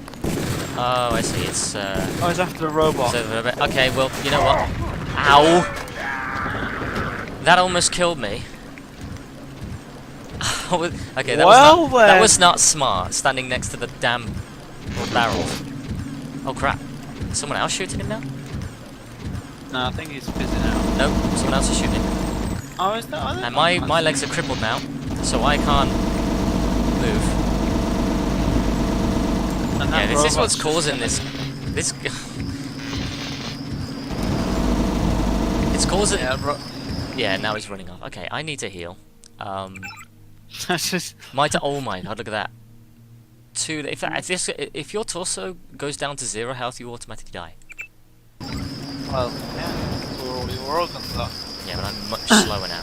Oh, I see. It's Oh, it's after the robot. okay. Well, you know what? Ow! That almost killed me. Okay, that was not smart. Standing next to the damn barrels. Oh crap! Is someone else shooting him now? No, I think he's busy now. Nope, someone else is shooting. Oh, is that? And my legs are crippled now, so I can't move. And Yeah, this is robot's what's just causing this. It's causing. Yeah, now it's running off. Okay, I need to heal. That's just. Oh my god, look at that. If your torso goes down to 0 health, you automatically die. Well, yeah, that's where all your organs are. Yeah, but I'm much slower now.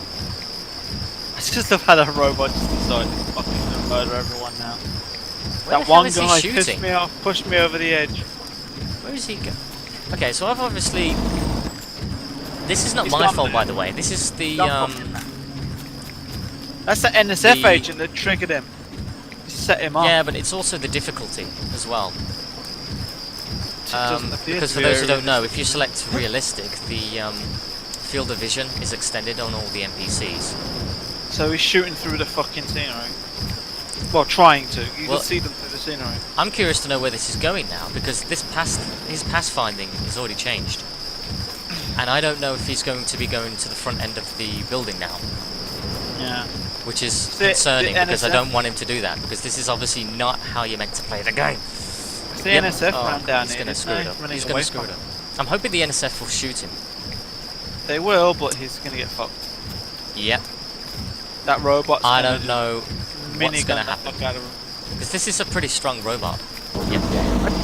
I just have had a robot just decide to fucking murder everyone now. Where That the hell one is he guy shooting? pissed me off, pushed me over the edge. Where is he go? Okay, so I've obviously. This is not He's my gone fault, there. by the way. This is the That's the NSF The- agent that triggered him. Set him off. Yeah, but it's also the difficulty as well. Doesn't appear Because to for be those who very don't know, if you select realistic, the field of vision is extended on all the NPCs. So he's shooting through the fucking scenery. Well, trying to. You Well- can see them through the scenery. I'm curious to know where this is going now, because his pass finding has already changed. And I don't know if he's going to be going to the front end of the building now. Yeah. Which is The concerning, because I NSF don't want him to do that, because this is obviously not how you're meant to play the game. It's the NSF ran down he's here. going to screw it up. He's going to screw it up. I'm hoping the NSF will shoot him. They will, but he's gonna get fucked. Yep. That robot's I gonna don't know what's minigun going to the happen. fuck out of him. Because this is a pretty strong robot. Yep.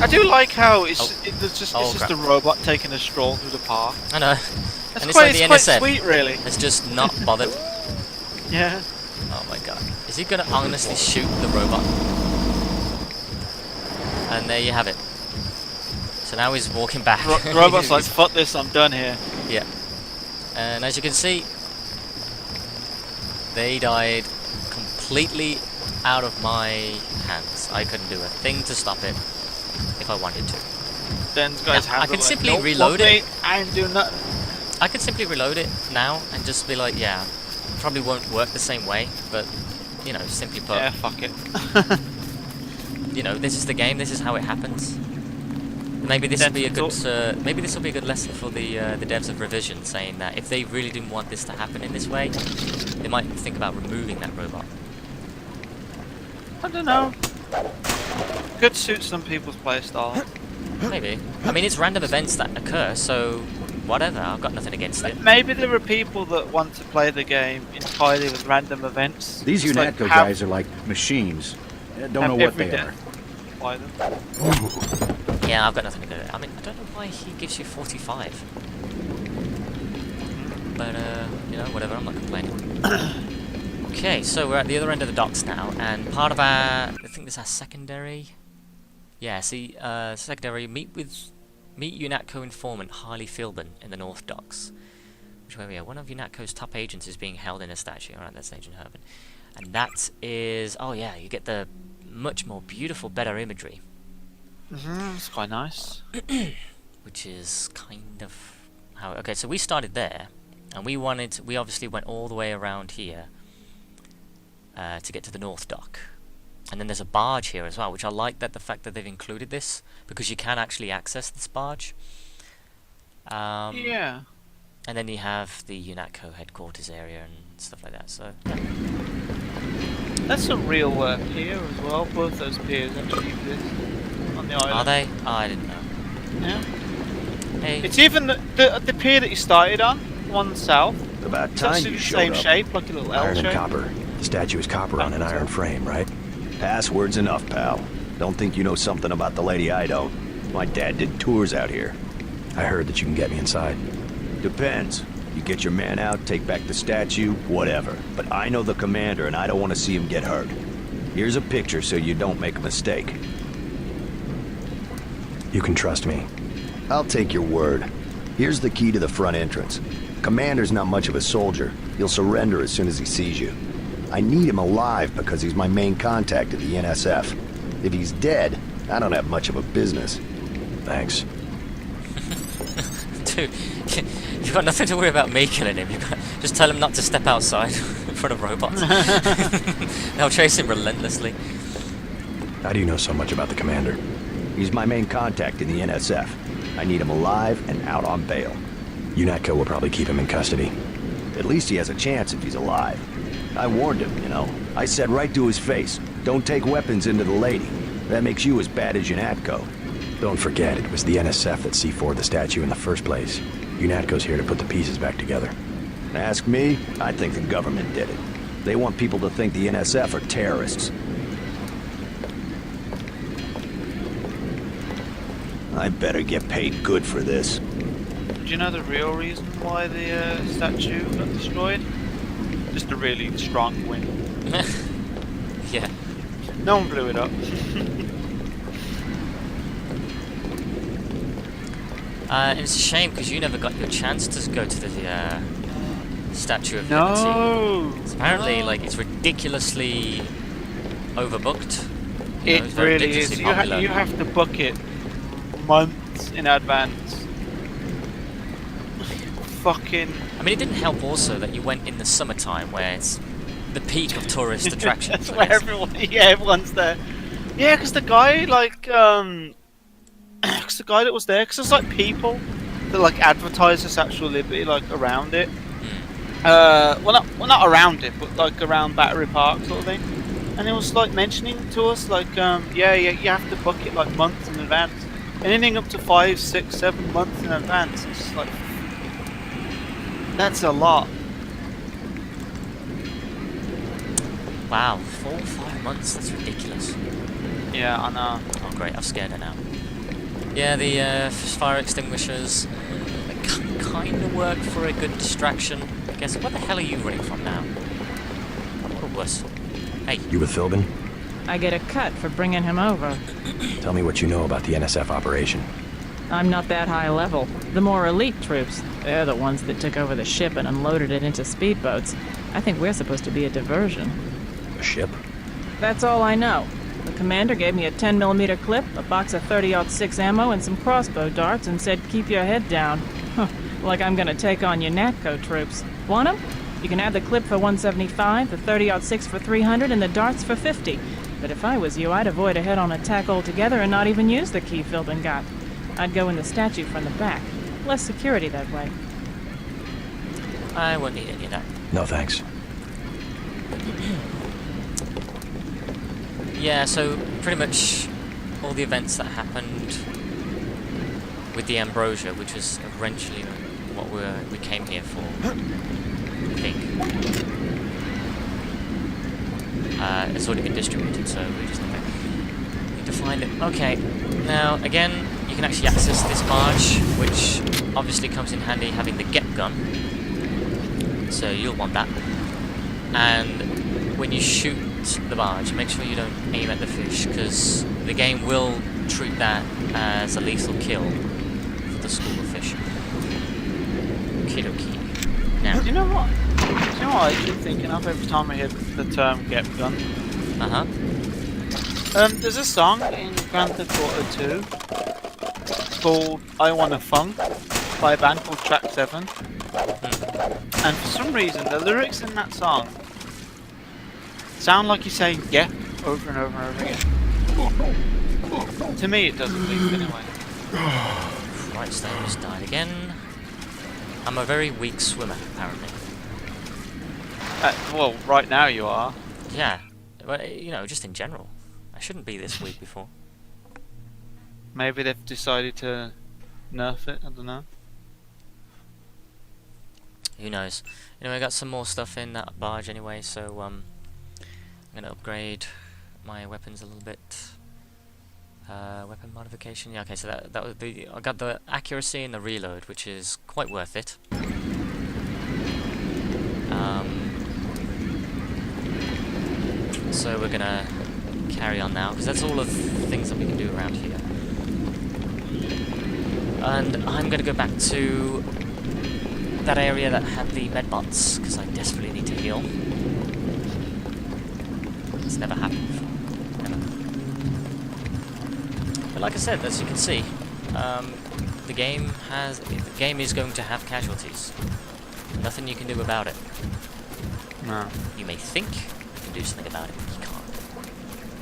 I do like how it's Oh. it's just crap. a robot taking a stroll through the park. I know. It's And quite, it's like the quite NSF sweet, really. has just not bothered. Yeah. Oh my god. Is he going to honestly shoot the robot? And there you have it. So now he's walking back. The robot's like, fuck this, I'm done here. Yeah. And as you can see, they died completely out of my hands. I couldn't do a thing to stop it if I wanted to. Den's got his Now, I hands can up simply like, "Nope, reload fuck it." me, I ain't doing nothing. I could simply reload it now and just be like, yeah, probably won't work the same way, but, you know, simply put, Yeah, fuck it. you know, this is the game, this is how it happens. Maybe this will be a good, maybe this will be a good lesson for the devs of Revision, saying that if they really didn't want this to happen in this way, they might think about removing that robot. I don't know. Could suit some people's playstyle. Maybe. I mean, it's random events that occur, so whatever. I've got nothing against it. Maybe there are people that want to play the game entirely with random events. These Just like UNATCO have- guys are like machines. Don't know have what every they day are. Play them. Yeah, I've got nothing to do with it. I mean, I don't know why he gives you 45. But, you know, whatever, I'm not complaining. Okay, so we're at the other end of the docks now, and part of our... I think this is our secondary... Yeah, see, secondary, meet UNATCO informant Harley Philbin in the North Docks. Which way we are? One of UNATCO's top agents is being held in a statue. Alright, that's Agent Herbin. And that is... Oh yeah, you get the much more beautiful, better imagery. It's quite nice. Which is kind of how... Okay, so we started there, and we obviously went all the way around here to get to the North Dock. And then there's a barge here as well, which I like that the fact that they've included this, because you can actually access this barge. Yeah. And then you have the UNATCO headquarters area and stuff like that, so... That's some real work here as well. Both those piers actually exist on the island. Are they? Oh, I didn't know. Yeah. Hey. It's even the pier that you started on, one south. About It's time actually you the showed same up. shape, like a little L Iron and shape. copper. The statue is copper on an iron frame, right? Password's enough, pal. Don't think you know something about the lady I don't. My dad did tours out here. I heard that you can get me inside. Depends. You get your man out, take back the statue, whatever. But I know the commander and I don't want to see him get hurt. Here's a picture so you don't make a mistake. You can trust me. I'll take your word. Here's the key to the front entrance. Commander's not much of a soldier. He'll surrender as soon as he sees you. I need him alive because he's my main contact at the NSF. If he's dead, I don't have much of a business. Thanks. Dude, you've got nothing to worry about me killing him. Just tell him not to step outside in front of robots. They'll chase him relentlessly. How do you know so much about the commander? He's my main contact in the NSF. I need him alive and out on bail. UNATCO will probably keep him in custody. At least he has a chance if he's alive. I warned him, you know. I said right to his face, don't take weapons into the lady. That makes you as bad as UNATCO. Don't forget, it was the NSF that C4'd the statue in the first place. UNATCO's here to put the pieces back together. Ask me, I think the government did it. They want people to think the NSF are terrorists. I better get paid good for this. Do you know the real reason why the statue got destroyed? Just a really strong wind. Yeah. No one blew it up. And it's a shame because you never got your chance to go to the Statue of No. Liberty. It's apparently, like, it's ridiculously overbooked. It it's very really is. ridiculously You popular. have to book it months in advance. Fucking. I mean, it didn't help also that you went in the summertime where it's the peak of tourist attractions. That's I where guess. everyone's there. Yeah, because the guy, like, because the guy that was there, because there's, like, people that, like, advertise the Statue of Liberty, like, around it. Well, not around it, but, like, around Battery Park sort of thing. And it was, like, mentioning to us, like, yeah, you have to book it, like, months in advance. Anything up to 5, 6, 7 months in advance. It's just like, that's a lot. Wow, 4 or 5 months, that's ridiculous. Yeah, I know. Oh great, I've scared her now. Yeah, the fire extinguishers kind of work for a good distraction. I guess. What the hell are you running from now? What a wuss. Hey. You with Philbin? I get a cut for bringing him over. Tell me what you know about the NSF operation. I'm not that high level. The more elite troops, they're the ones that took over the ship and unloaded it into speedboats. I think we're supposed to be a diversion. A ship? That's all I know. The commander gave me a 10mm clip, a box of 30-06 ammo, and some crossbow darts and said, keep your head down. Like I'm gonna take on your NATCO troops. Want 'em? You can have the clip for 175, the 30-06 for 300, and the darts for 50. But if I was you, I'd avoid a head-on attack altogether and not even use the key Philbin got. I'd go in the statue from the back. Less security that way. I won't need any of that. No thanks. Yeah, so pretty much all the events that happened with the Ambrosia, which was eventually what we came here for, I think. It's already been distributed, so we just need to find it. Okay, now again, you can actually access this barge, which obviously comes in handy having the get gun. So you'll want that. And when you shoot the barge, make sure you don't aim at the fish, because the game will treat that as a lethal kill for the school of fish. Okie now. Do you know what? I keep thinking of every time I hear the term "get gun"? There's a song in Grand Theft Auto 2 called "I Wanna Funk" by a band called Track 7. And for some reason, the lyrics in that song sound like you're saying "get" over and over and over again. To me, it does at least, anyway. Right, so I just died again. I'm a very weak swimmer, apparently. Well, right now you are. Yeah, well, you know, just in general. I shouldn't be this weak before. Maybe they've decided to nerf it, I don't know. Who knows? Anyway, I got some more stuff in that barge anyway, so I'm gonna upgrade my weapons a little bit. Weapon modification, yeah, okay, so that would be, I got the accuracy and the reload, which is quite worth it. So we're gonna carry on now, because that's all of the things that we can do around here. And I'm gonna go back to that area that had the medbots, because I desperately need to heal. It's never happened before. Never. But like I said, as you can see, the game is going to have casualties. Nothing you can do about it. No. You may think you can do something about it, but you can't.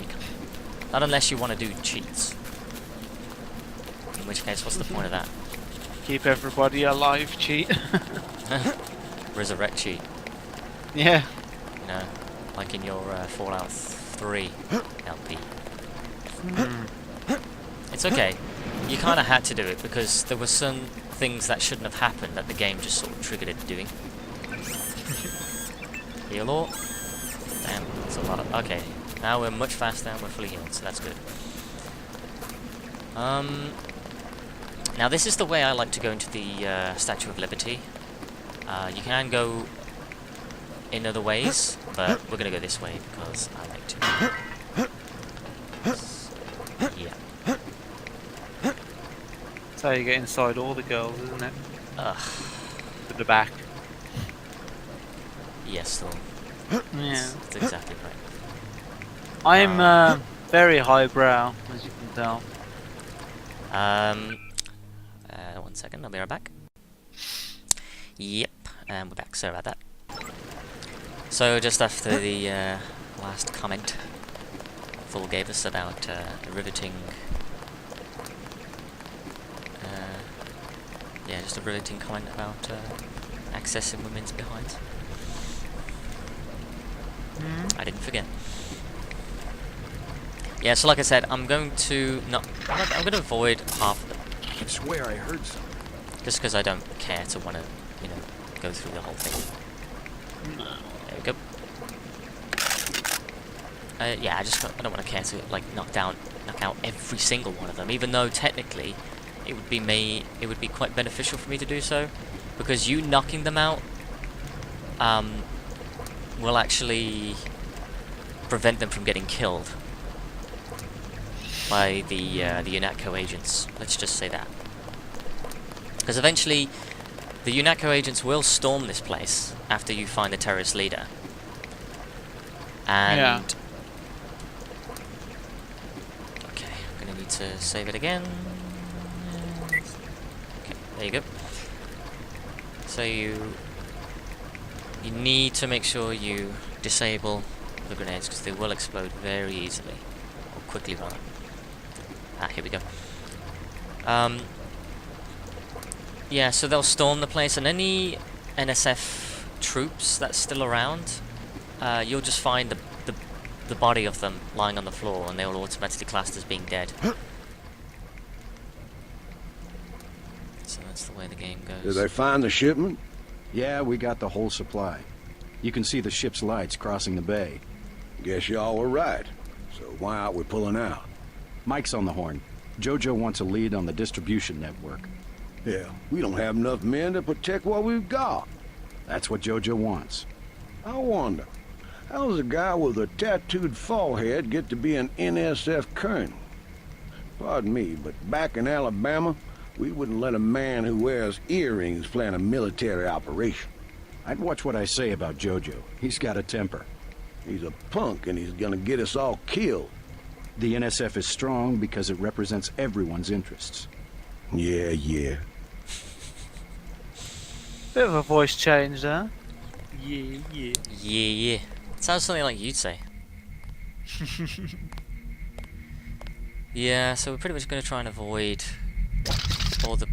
You can't. Not unless you want to do cheats. In which case, what's the point of that? Keep everybody alive, cheat. Resurrect cheat. Yeah. You know, like in your Fallout 3 LP. It's okay. You kind of had to do it because there were some things that shouldn't have happened that the game just sort of triggered it doing. Heal all. Damn, that's a lot of... Okay, now we're much faster and we're fully healed, so that's good. Now this is the way I like to go into the Statue of Liberty. You can go in other ways, but we're gonna go this way because I like to. Yeah. That's how you get inside all the girls, isn't it? Ugh. To the back. Yes, Thor. Yeah. That's exactly right. I'm very highbrow, as you can tell. 1 second, I'll be right back. Yep, and we're back. Sorry about that. So just after the last comment Thor gave us about riveting, yeah, just a riveting comment about accessing women's behinds. I didn't forget. Yeah, so like I said, I'm going to I'm going to avoid half of them. I swear I heard something. Just because I don't care to want to, you know, go through the whole thing. There we go. Yeah, I don't want to care to like knock out every single one of them, even though technically it would be quite beneficial for me to do so, because you knocking them out will actually prevent them from getting killed by the UNATCO agents. Let's just say that. Because eventually, the UNATCO agents will storm this place after you find the terrorist leader. And... Yeah. Okay, I'm going to need to save it again. Okay, there you go. So you need to make sure you disable the grenades, because they will explode very easily. Or quickly, rather. Ah, here we go. Yeah, so they'll storm the place, and any NSF troops that's still around, you'll just find the body of them lying on the floor, and they will automatically classed as being dead. So that's the way the game goes. Did they find the shipment? Yeah, we got the whole supply. You can see the ship's lights crossing the bay. Guess y'all were right. So why aren't we pulling out? Mike's on the horn. Jojo wants a lead on the distribution network. Yeah, we don't have enough men to protect what we've got. That's what Jojo wants. I wonder, how does a guy with a tattooed forehead get to be an NSF colonel? Pardon me, but back in Alabama, we wouldn't let a man who wears earrings plan a military operation. I'd watch what I say about Jojo. He's got a temper. He's a punk and he's gonna get us all killed. The NSF is strong because it represents everyone's interests. Yeah. Bit of a voice change there. Yeah. Yeah. It sounds something like you'd say. Yeah, so we're pretty much going to try and avoid all the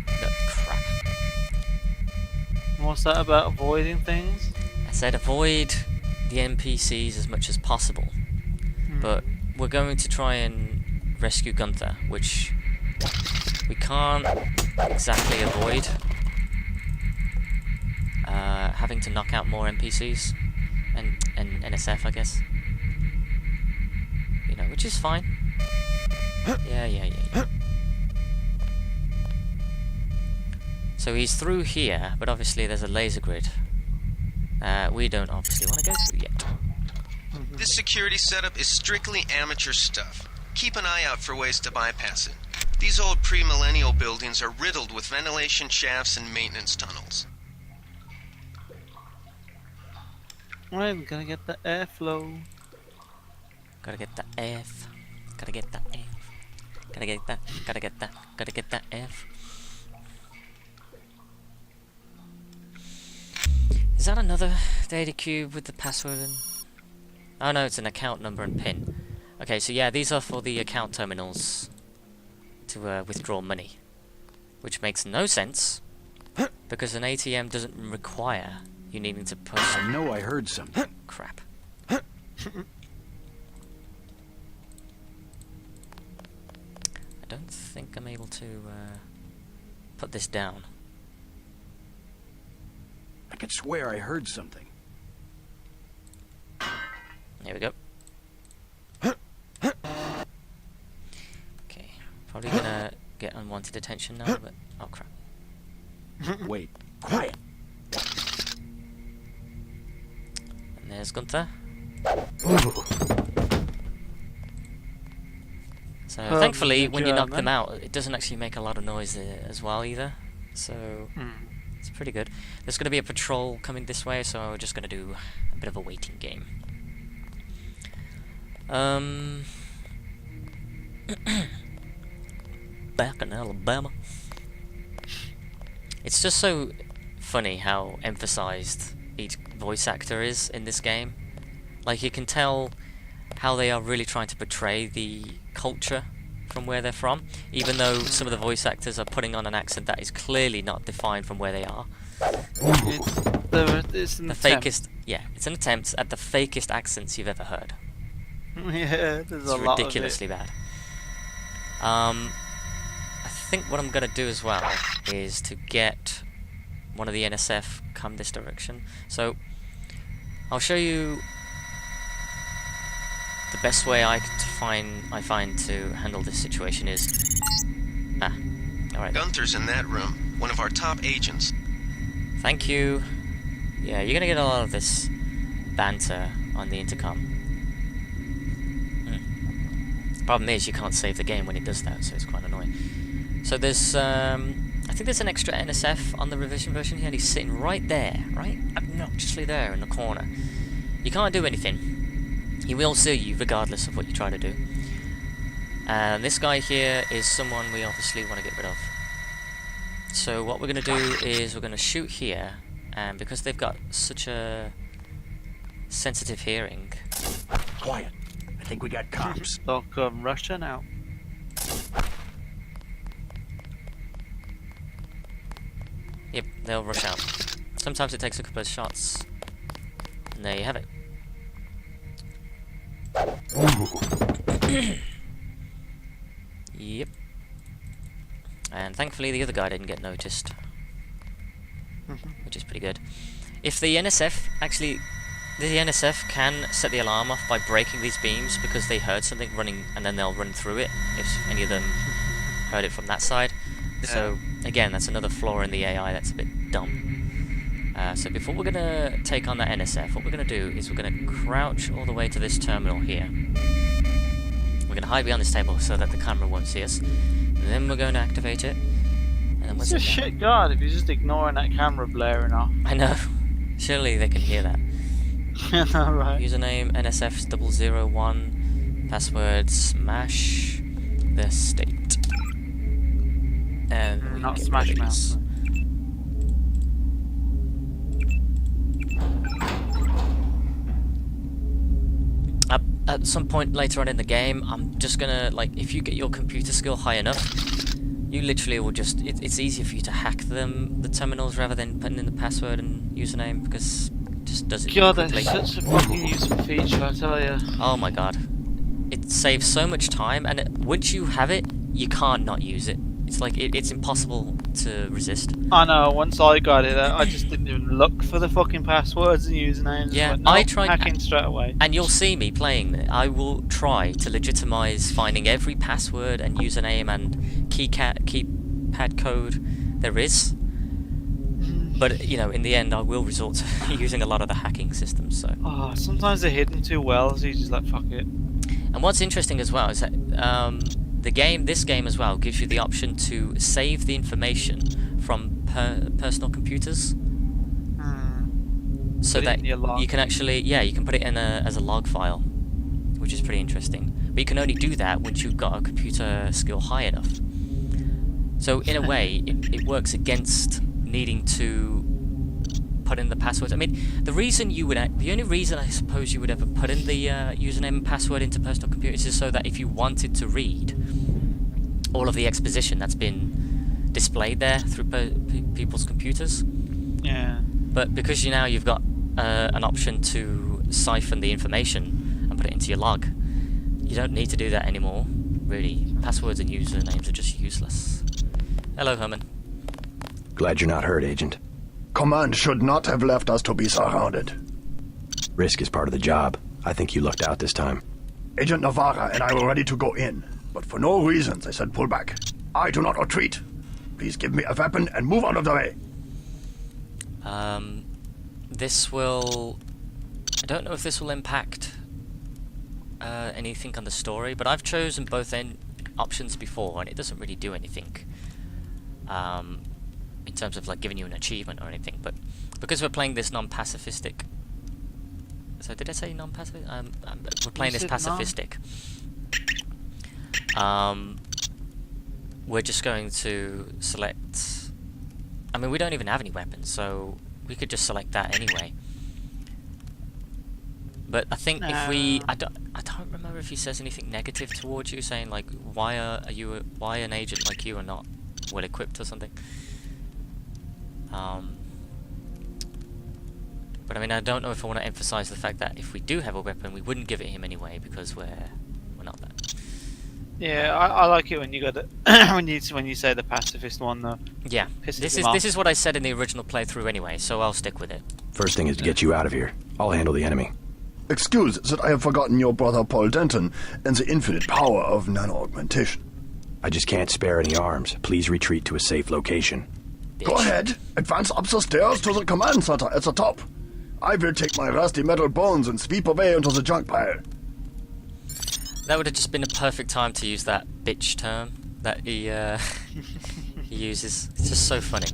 crap. What's that about avoiding things? I said avoid the NPCs as much as possible. But we're going to try and rescue Gunther, which we can't exactly avoid. Having to knock out more NPCs and NSF, I guess. You know, which is fine. Yeah. So he's through here, but obviously there's a laser grid. We don't obviously want to go through yet. This security setup is strictly amateur stuff. Keep an eye out for ways to bypass it. These old pre-millennial buildings are riddled with ventilation shafts and maintenance tunnels. I'm gonna get the airflow. Gotta get the F. Gotta get that. Gotta get that. Gotta get that F. Is that another data cube with the password and... Oh no, it's an account number and PIN. Okay, so yeah, these are for the account terminals to withdraw money. Which makes no sense, because an ATM doesn't require you needing to push... I know I heard something. Crap. I don't think I'm able to put this down. I could swear I heard something. There we go. Okay, probably gonna get unwanted attention now, but... Oh crap. Wait, quiet. And there's Gunther. So thankfully, when you knock them out, it doesn't actually make a lot of noise as well either. So it's pretty good. There's going to be a patrol coming this way, so we're just going to do a bit of a waiting game. Back in Alabama. It's just so funny how emphasized each voice actor is in this game. Like, you can tell how they are really trying to portray the culture from where they're from, even though some of the voice actors are putting on an accent that is clearly not defined from where they are. It's an attempt. Fakest, yeah, it's an attempt at the fakest accents you've ever heard. Yeah, there's It's a lot ridiculously bad. I think what I'm gonna do as well is to get one of the NSF come this direction. So I'll show you the best way I find to handle this situation is... alright. Gunther's in that room, one of our top agents. Thank you. Yeah, you're gonna get a lot of this banter on the intercom. The problem is you can't save the game when it does that, so it's quite annoying. So there's, I think there's an extra NSF on the revision version here, and he's sitting right there, right obnoxiously there in the corner. You can't do anything. He will see you regardless of what you try to do. And this guy here is someone we obviously want to get rid of. So what we're going to do is we're going to shoot here, and because they've got such a sensitive hearing... Quiet. I think we got cops. They'll come rushing out. Yep, they'll rush out. Sometimes it takes a couple of shots. And there you have it. Yep. And thankfully the other guy didn't get noticed. Which is pretty good. If the NSF actually... The NSF can set the alarm off by breaking these beams because they heard something running and then they'll run through it if any of them heard it from that side. Yeah. So again, that's another flaw in the AI that's a bit dumb. So before we're going to take on that NSF, what we're going to do is we're going to crouch all the way to this terminal here. We're going to hide behind this table so that the camera won't see us. And then we're going to activate it. And then it's a shit guard if you're just ignoring that camera blaring off. I know. Surely they can hear that. Right. Username NSF001. Password smash the state. And not smash mouse. At some point later on in the game, I'm just gonna, like, if you get your computer skill high enough, you literally will just, it's easier for you to hack the terminals rather than putting in the password and username, because it just does it quickly. That's such a fucking useful feature, I tell you. Oh my god. It saves so much time, and once you have it, you can't not use it. It's like, it's impossible to resist. I know, once I got it, I just didn't even look for the fucking passwords and usernames. Yeah, like, no, I tried hacking straight away. And you'll see me playing it. I will try to legitimize finding every password and username and keypad code there is. But, you know, in the end, I will resort to using a lot of the hacking systems, so... Oh, sometimes they're hidden too well, so you just like, fuck it. And what's interesting as well is that this game as well gives you the option to save the information from personal computers. So that you can actually, you can put it in as a log file, which is pretty interesting. But you can only do that once you've got a computer skill high enough. So in a way, it works against needing to put in the passwords. I mean, the only reason I suppose you would ever put in the username and password into personal computers is so that if you wanted to read all of the exposition that's been displayed there through people's computers. Yeah. But because you've got an option to siphon the information and put it into your log, you don't need to do that anymore, really. Passwords and usernames are just useless. Hello, Herman. Glad you're not hurt, Agent. Command should not have left us to be surrounded. Risk is part of the job. I think you lucked out this time. Agent Navarra and I were ready to go in, but for no reason they said pull back. I do not retreat. Please give me a weapon and move out of the way. This will... I don't know if this will impact anything on the story, but I've chosen both options before, and it doesn't really do anything. In terms of like giving you an achievement or anything, but because we're playing this non-pacifistic... So did I say non-pacifistic? We're playing this pacifistic. We're just going to select... I mean, we don't even have any weapons, so we could just select that anyway. But I think if we... I don't remember if he says anything negative towards you, saying like, why an agent like you are not well equipped or something. But I mean, I don't know if I want to emphasize the fact that if we do have a weapon, we wouldn't give it him anyway because we're not that. Yeah, I like it when you got it when you say the pacifist one though. Yeah, this is what I said in the original playthrough anyway, so I'll stick with it. First thing is to get you out of here. I'll handle the enemy. Excuse that I have forgotten your brother Paul Denton and the infinite power of nano-augmentation. I just can't spare any arms. Please retreat to a safe location. Bitch. Go ahead. Advance up the stairs to the command center at the top. I will take my rusty metal bones and sweep away into the junk pile. That would have just been a perfect time to use that bitch term that he he uses. It's just so funny.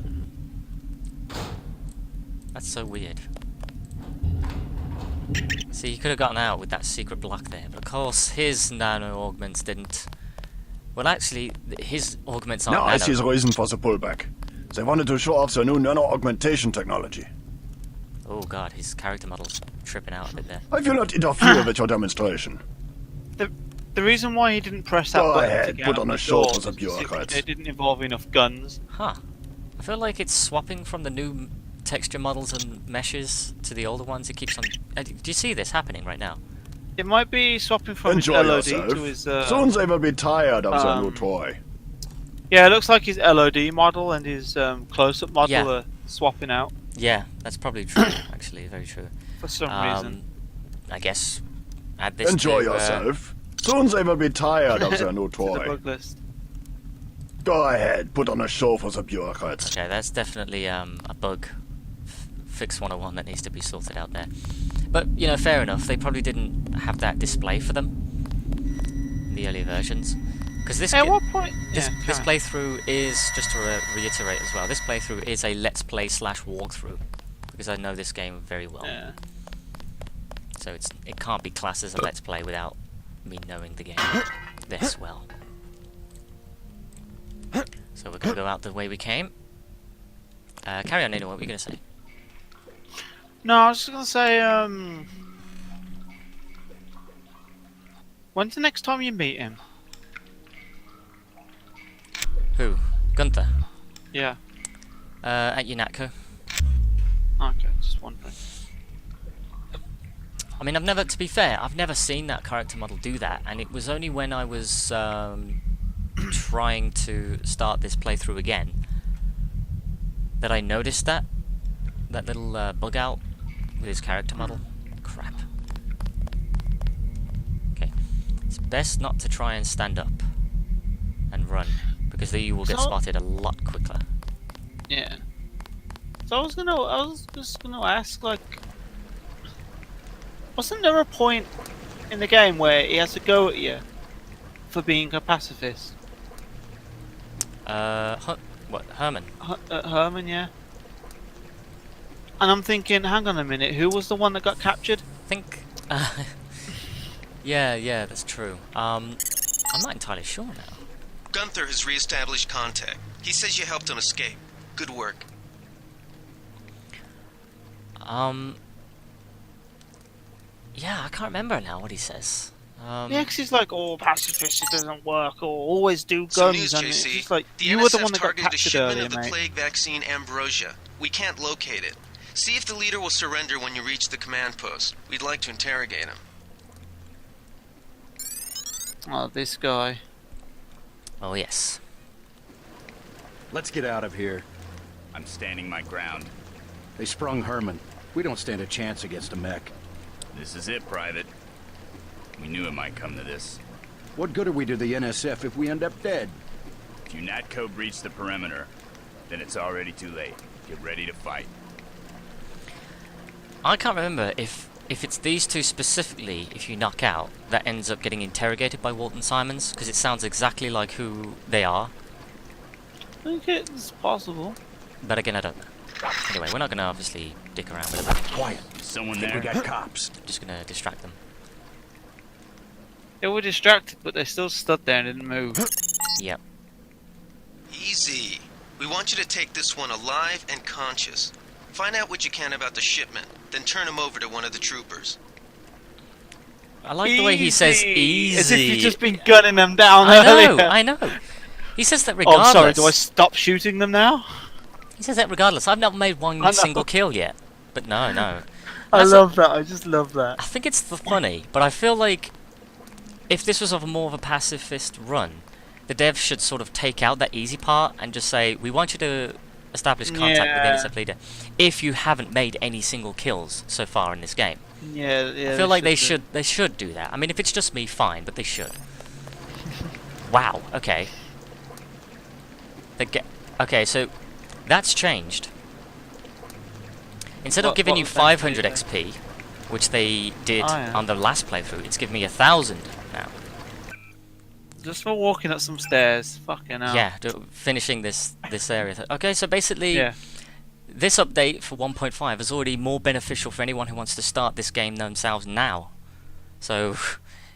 That's so weird. See, he could have gotten out with that secret block there, but of course his nano augments didn't. Well, actually, his augments aren't now nano. I see the reason for the pullback. They wanted to show off their new nano-augmentation technology. Oh god, his character model's tripping out a bit there. I will not interfere with your demonstration. The reason why he didn't press that Go button ahead, to get put out on the a show door for the is bureaucrats. it didn't involve enough guns. Huh. I feel like it's swapping from the new texture models and meshes to the older ones. It keeps on... do you see this happening right now? It might be swapping from Enjoy his LOD yourself. to his... Soon they will be tired of their new toy. Yeah, it looks like his LOD model and his close-up model Yeah. are swapping out. Yeah, that's probably true, actually. Very true. For some reason. I guess... Add this Enjoy to, yourself. Soon they will be tired of their new To the toy. bug list. Go ahead, put on a show for the bureaucrats. Okay, that's definitely a bug. Fix 101 that needs to be sorted out there. But, you know, fair enough. They probably didn't have that display for them in the earlier versions. Because this, At what point? this Yeah, playthrough is, just to reiterate as well, this playthrough is a let's play / walkthrough. Because I know this game very well. Yeah. So it can't be classed as a let's play without me knowing the game this well. So we're going to go out the way we came. Carry on, Nina, what were you going to say? No, I was just gonna say, when's the next time you meet him? Who? Gunther? Yeah. At UNATCO. Okay, just wondering. I mean, to be fair, I've never seen that character model do that, and it was only when I was trying to start this playthrough again that I noticed that little bug out with his character model. Crap. Okay, it's best not to try and stand up and run, because then you will get spotted a lot quicker. Yeah. So I was just gonna ask, like, wasn't there a point in the game where he has to go at you for being a pacifist? What, Herman? Herman, yeah. And I'm thinking, hang on a minute, who was the one that got captured? I think Yeah, that's true. I'm not entirely sure now. Gunther has re-established contact. He says you helped him escape. Good work. Yeah, I can't remember now what he says. Yeah, because he's like, oh, pacifist, it doesn't work, or always do guns, Some news, and it's JC. just like, The you NSF were the one that got targeted a captured shipment earlier, of the mate. plague vaccine Ambrosia. We can't locate it. See if the leader will surrender when you reach the command post. We'd like to interrogate him. Oh, this guy. Oh, yes. Let's get out of here. I'm standing my ground. They sprung Herman. We don't stand a chance against a mech. This is it, Private. We knew it might come to this. What good are we to the NSF if we end up dead? If you NatCo breach the perimeter, then it's already too late. Get ready to fight. I can't remember if it's these two specifically, if you knock out, that ends up getting interrogated by Walton Simons, because it sounds exactly like who they are. I think it's possible. But again, I don't know. Anyway, we're not going to obviously dick around with it. Quiet. Someone We there? got cops. Just going to distract them. They were distracted, but they still stood there and didn't move. Yep. Easy. We want you to take this one alive and conscious. Find out what you can about the shipment, then turn him over to one of the troopers. I like the way he says easy. As if you've just been gunning them down I know. He says that regardless. Oh, sorry, do I stop shooting them now? He says that regardless. I've not made one single kill yet. But no. I love that, I just love that. I think it's funny, but I feel like if this was more of a pacifist run, the devs should sort of take out that easy part and just say, we want you to establish contact with the NSF leader if you haven't made any single kills so far in this game. Yeah. I feel like they should do that. I mean, if it's just me, fine, but they should. Wow, okay. Okay, so that's changed. Instead of giving you 500 XP, which they did on the last playthrough, it's giving me 1,000 now. Just for walking up some stairs, fucking hell. Yeah, finishing this area. Okay, so basically, this update for 1.5 is already more beneficial for anyone who wants to start this game themselves now. So,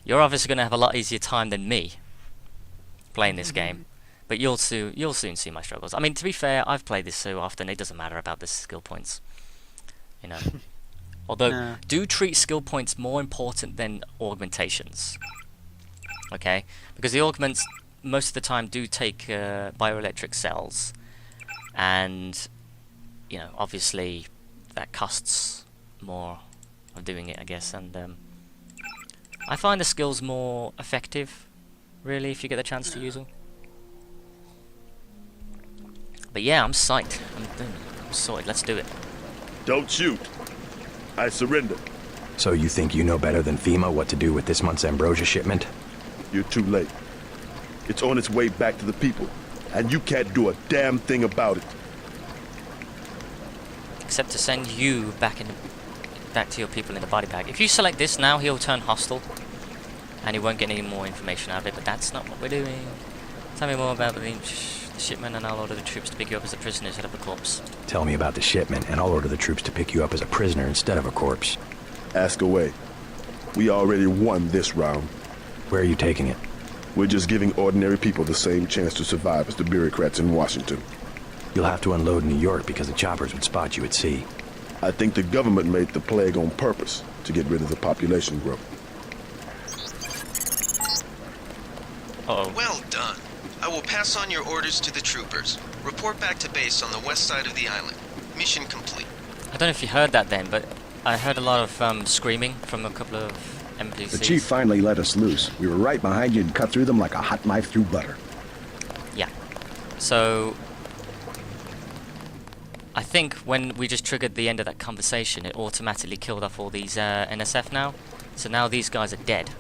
you're obviously going to have a lot easier time than me playing this game. But you'll soon see my struggles. I mean, to be fair, I've played this so often, it doesn't matter about the skill points. You know. Although, do treat skill points more important than augmentations. Okay? Because the augments, most of the time, do take bioelectric cells. And, you know, obviously, that costs more of doing it, I guess. And I find the skills more effective, really, if you get the chance to use them. But yeah, I'm psyched. I'm sorted. Let's do it. Don't shoot. I surrender. So you think you know better than FEMA what to do with this month's Ambrosia shipment? You're too late. It's on its way back to the people, and you can't do a damn thing about it. Except to send you back to your people in the body bag. If you select this now, he'll turn hostile, and he won't get any more information out of it. But that's not what we're doing. Tell me more about the shipment, and I'll order the troops to pick you up as a prisoner instead of a corpse. Tell me about the shipment, and I'll order the troops to pick you up as a prisoner instead of a corpse. Ask away. We already won this round. Where are you taking it? We're just giving ordinary people the same chance to survive as the bureaucrats in Washington. You'll have to unload in New York because the choppers would spot you at sea. I think the government made the plague on purpose to get rid of the population growth. Well done. I will pass on your orders to the troopers. Report back to base on the west side of the island. Mission complete. I don't know if you heard that then, but I heard a lot of screaming from a couple of NPCs. The chief finally let us loose. We were right behind you and cut through them like a hot knife through butter. Yeah. So, I think when we just triggered the end of that conversation, it automatically killed off all these NSF now. So now these guys are dead.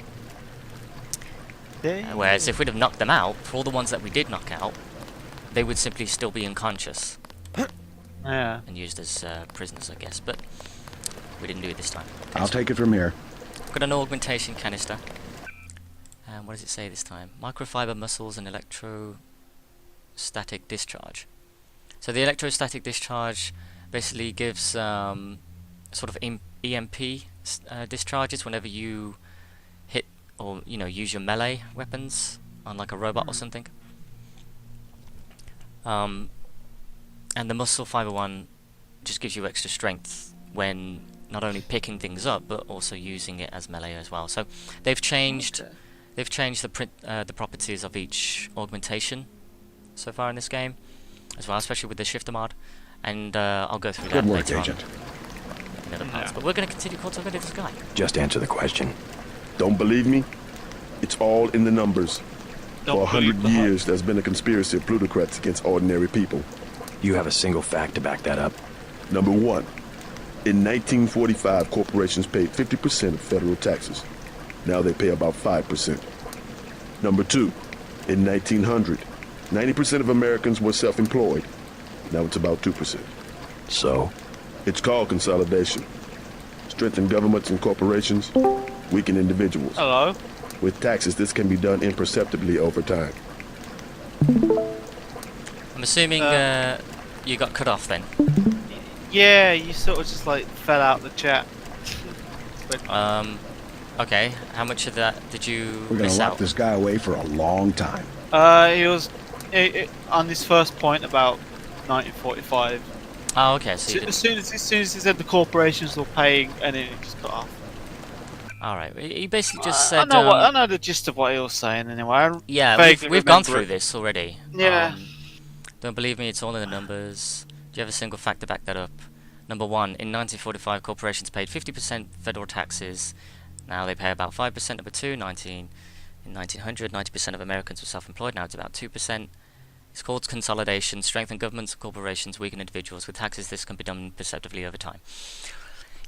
Whereas if we'd have knocked them out, for all the ones that we did knock out, they would simply still be unconscious. Yeah. And used as prisoners, I guess. But we didn't do it this time. Okay, I'll take it from here. Got an augmentation canister. And what does it say this time? Microfiber muscles and electrostatic discharge. So the electrostatic discharge basically gives sort of EMP discharges whenever you hit or use your melee weapons on like a robot or something. And the muscle fiber one just gives you extra strength when not only picking things up but also using it as melee as well. So they've changed the properties of each augmentation so far in this game as well, especially with the shifter mod, and I'll go through that later on in other parts. But we're going to continue talking to this guy. Just answer the question. Don't believe me? It's all in the numbers. For 100 years, there's been a conspiracy of plutocrats against ordinary people. You have a single fact to back that up? Number one, in 1945, corporations paid 50% of federal taxes. Now they pay about 5%. Number two, in 1900, 90% of Americans were self-employed. Now it's about 2%. So? It's called consolidation. Strengthen governments and corporations, weaken individuals. Hello? With taxes, this can be done imperceptibly over time. I'm assuming you got cut off then. Yeah, you sort of just like fell out the chat. Okay. How much of that did you We're gonna lock this guy away for a long time. He was on this first point about 1945. Oh, okay. So as soon as he said the corporations were paying, and then it just got off. All right. He basically just said. I know the gist of what he was saying anyway. Yeah, we've gone through this already. Yeah. Don't believe me? It's all in the numbers. Do you have a single fact to back that up? Number one, in 1945, corporations paid 50% federal taxes. Now they pay about 5%. Number two, in 1900, 90% of Americans were self-employed. Now it's about 2%. It's called consolidation. Strengthen governments and corporations, weaken individuals. With taxes, this can be done perceptively over time.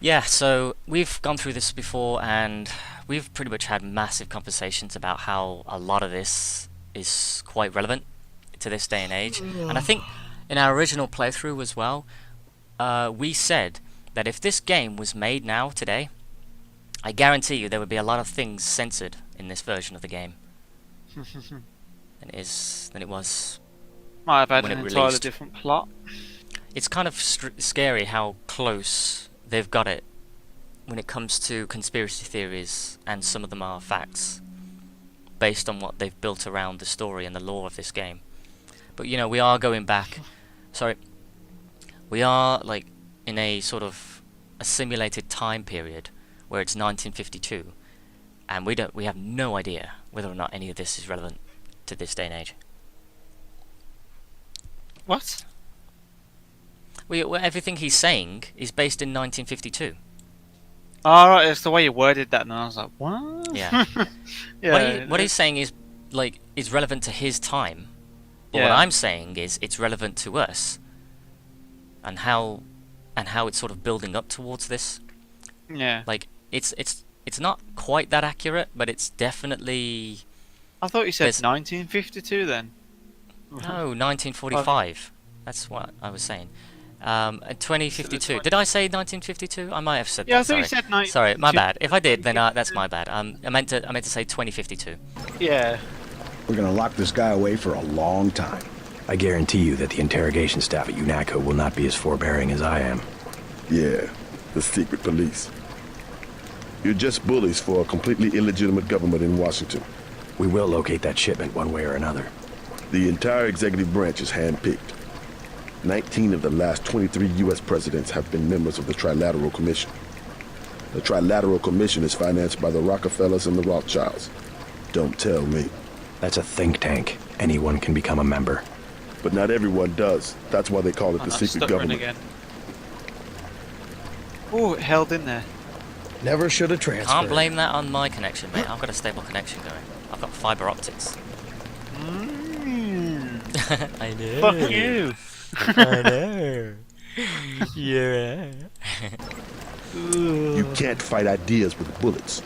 Yeah, so we've gone through this before, and we've pretty much had massive conversations about how a lot of this is quite relevant to this day and age. And I think in our original playthrough as well, we said that if this game was made now, today, I guarantee you there would be a lot of things censored in this version of the game than it was Might have had when an it entirely released. different plot. It's kind of scary how close they've got it when it comes to conspiracy theories, and some of them are facts based on what they've built around the story and the lore of this game. But we are going back. We are like in a sort of a simulated time period where it's 1952, and we have no idea whether or not any of this is relevant to this day and age. What? Everything he's saying is based in 1952. Alright, it's the way you worded that, and I was like, what? Yeah. Yeah. What he's saying is relevant to his time. But what I'm saying is it's relevant to us, and how it's sort of building up towards this. Yeah. Like it's not quite that accurate, but it's definitely. I thought you said 1952 then. No, 1945. That's what I was saying. 2052. Did I say 1952? I might have said that. Yeah, I thought you said 1952. Sorry, my bad. If I did, then that's my bad. I meant to say 2052. Yeah. We're gonna lock this guy away for a long time. I guarantee you that the interrogation staff at UNACO will not be as forbearing as I am. Yeah, the secret police. You're just bullies for a completely illegitimate government in Washington. We will locate that shipment one way or another. The entire executive branch is handpicked. 19 of the last 23 U.S. presidents have been members of the Trilateral Commission. The Trilateral Commission is financed by the Rockefellers and the Rothschilds. Don't tell me. That's a think tank. Anyone can become a member. But not everyone does. That's why they call it the secret government. Again. Oh, it held in there. Never should have transferred. Can't blame that on my connection, mate. I've got a stable connection going. I've got fiber optics. I know. Fuck you. I know. Yeah. You can't fight ideas with bullets.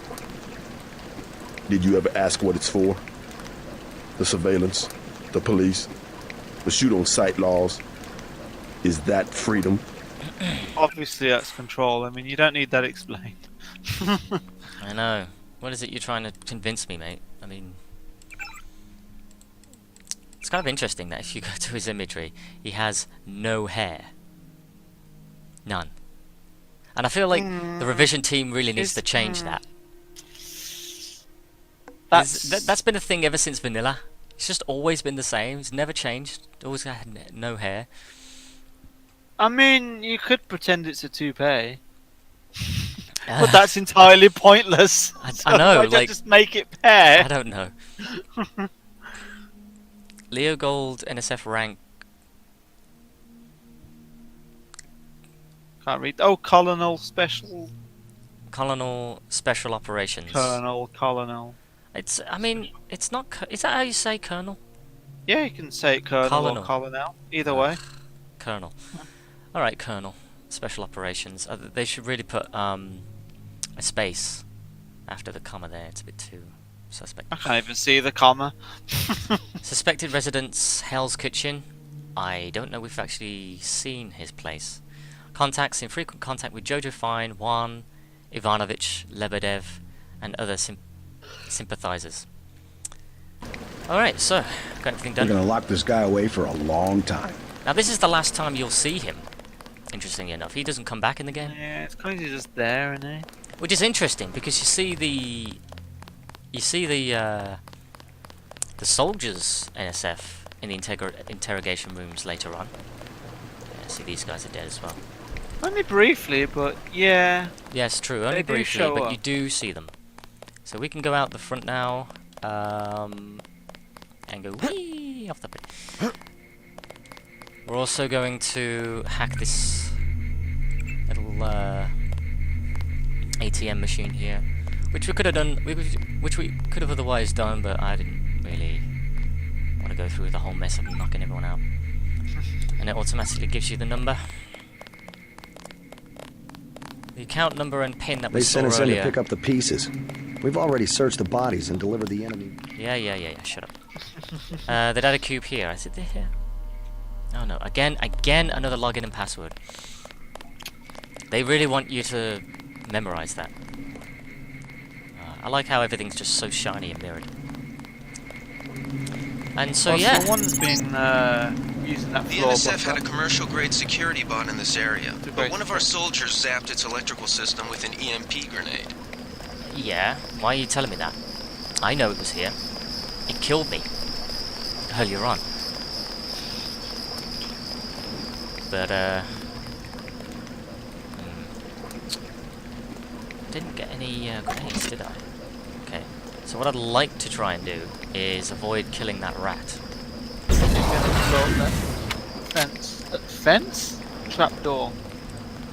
Did you ever ask what it's for? The surveillance, the police, the shoot on sight laws. Is that freedom? Obviously that's control. I mean, you don't need that explained. I know. What is it you're trying to convince me, mate? I mean, it's kind of interesting that if you go to his imagery, he has no hair. None. And I feel like the revision team really needs to change that. That's been a thing ever since vanilla. It's just always been the same. It's never changed. Always had no hair. I mean, you could pretend it's a toupee. But that's entirely pointless. I know, Why don't just make it hair? I don't know. Leo Gold NSF rank. Can't read. Oh, Colonel Special. Colonel Special Operations. Colonel. It's. I mean, it's not. Is that how you say Colonel? Yeah, you can say it Colonel or Colonel. Either way. Colonel. All right, Colonel. Special Operations. They should really put a space after the comma there. It's a bit too suspect. I can't even see the comma. Suspected residence, Hell's Kitchen. I don't know if we've actually seen his place. Contacts in frequent contact with Jojo Fine, Juan, Ivanovich, Lebedev, and other sympathizers. Alright, so, got everything done. We're gonna lock this guy away for a long time. Now this is the last time you'll see him, interestingly enough. He doesn't come back in the game. Yeah, it's kind of just there, isn't it? Which is interesting, because you see the soldiers NSF in the interrogation rooms later on. Yeah, see these guys are dead as well. Only briefly, but yeah. Yes, true. Only briefly, but you do see them. So we can go out the front now, and go whee off the bridge. We're also going to hack this little ATM machine here, which we could have done, which we could have otherwise done, but I didn't really want to go through the whole mess of knocking everyone out. And it automatically gives you the number. The account number and PIN that we saw earlier. They sent us in to pick up the pieces. We've already searched the bodies and delivered the enemy. Yeah, shut up. The data cube here. Is it here? Oh no, again, another login and password. They really want you to memorize that. I like how everything's just so shiny and mirrored. And so, well, yeah. Someone's been using that The floor NSF buffer. had a commercial-grade security bot in this area, but one of our soldiers zapped its electrical system with an EMP grenade. Yeah, why are you telling me that? I know it was here. It killed me earlier on. But, didn't get any grenades, did I? Okay. So what I'd like to try and do is avoid killing that rat. Fence. Fence? Trapdoor.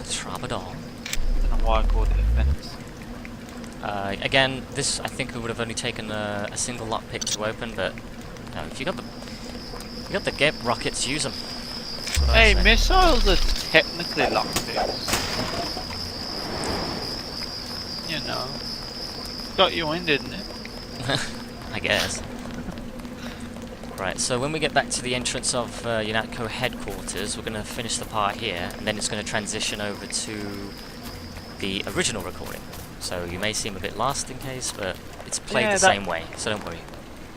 Trapdoor. I don't know why I called it a fence. Again, this I think it would have only taken a single lockpick to open, but no, if you got the get rockets, use them. Hey, missiles are technically lockpicks. You know, got you in, didn't it? I guess. Right, so when we get back to the entrance of UNATCO headquarters, we're going to finish the part here, and then it's going to transition over to the original recording. So you may seem a bit lost in case, but it's played the same way, so don't worry.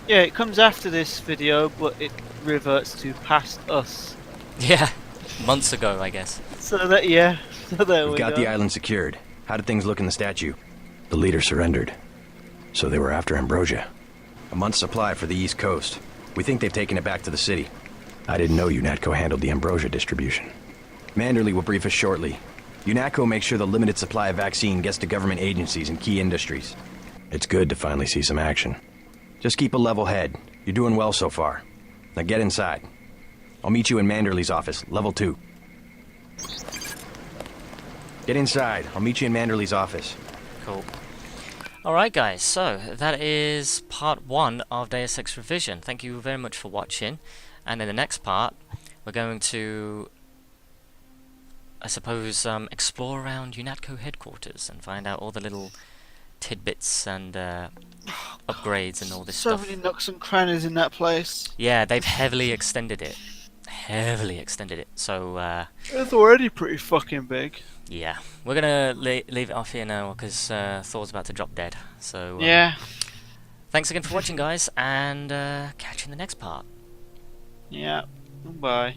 Yeah, it comes after this video, but it reverts to past us. Yeah, months ago, I guess. So that, yeah, so there We've got the island secured. How did things look in the statue? The leader surrendered. So they were after Ambrosia. A month's supply for the East Coast. We think they've taken it back to the city. I didn't know UNATCO handled the Ambrosia distribution. Manderley will brief us shortly. UNATCO makes sure the limited supply of vaccine gets to government agencies and key industries. It's good to finally see some action. Just keep a level head. You're doing well so far. Now get inside. I'll meet you in Manderley's office, level 2. Get inside. I'll meet you in Manderley's office. Cool. Alright guys, so that is part 1 of Deus Ex Revision. Thank you very much for watching. And in the next part, we're going to, I suppose, explore around UNATCO headquarters and find out all the little tidbits and upgrades and all this stuff. So many nooks and crannies in that place. Yeah, they've heavily extended it. So, it's already pretty fucking big. yeah, we're gonna leave it off here now because Thor's about to drop dead. So yeah. Thanks again for watching, guys, and catch you in the next part. Yeah. Bye.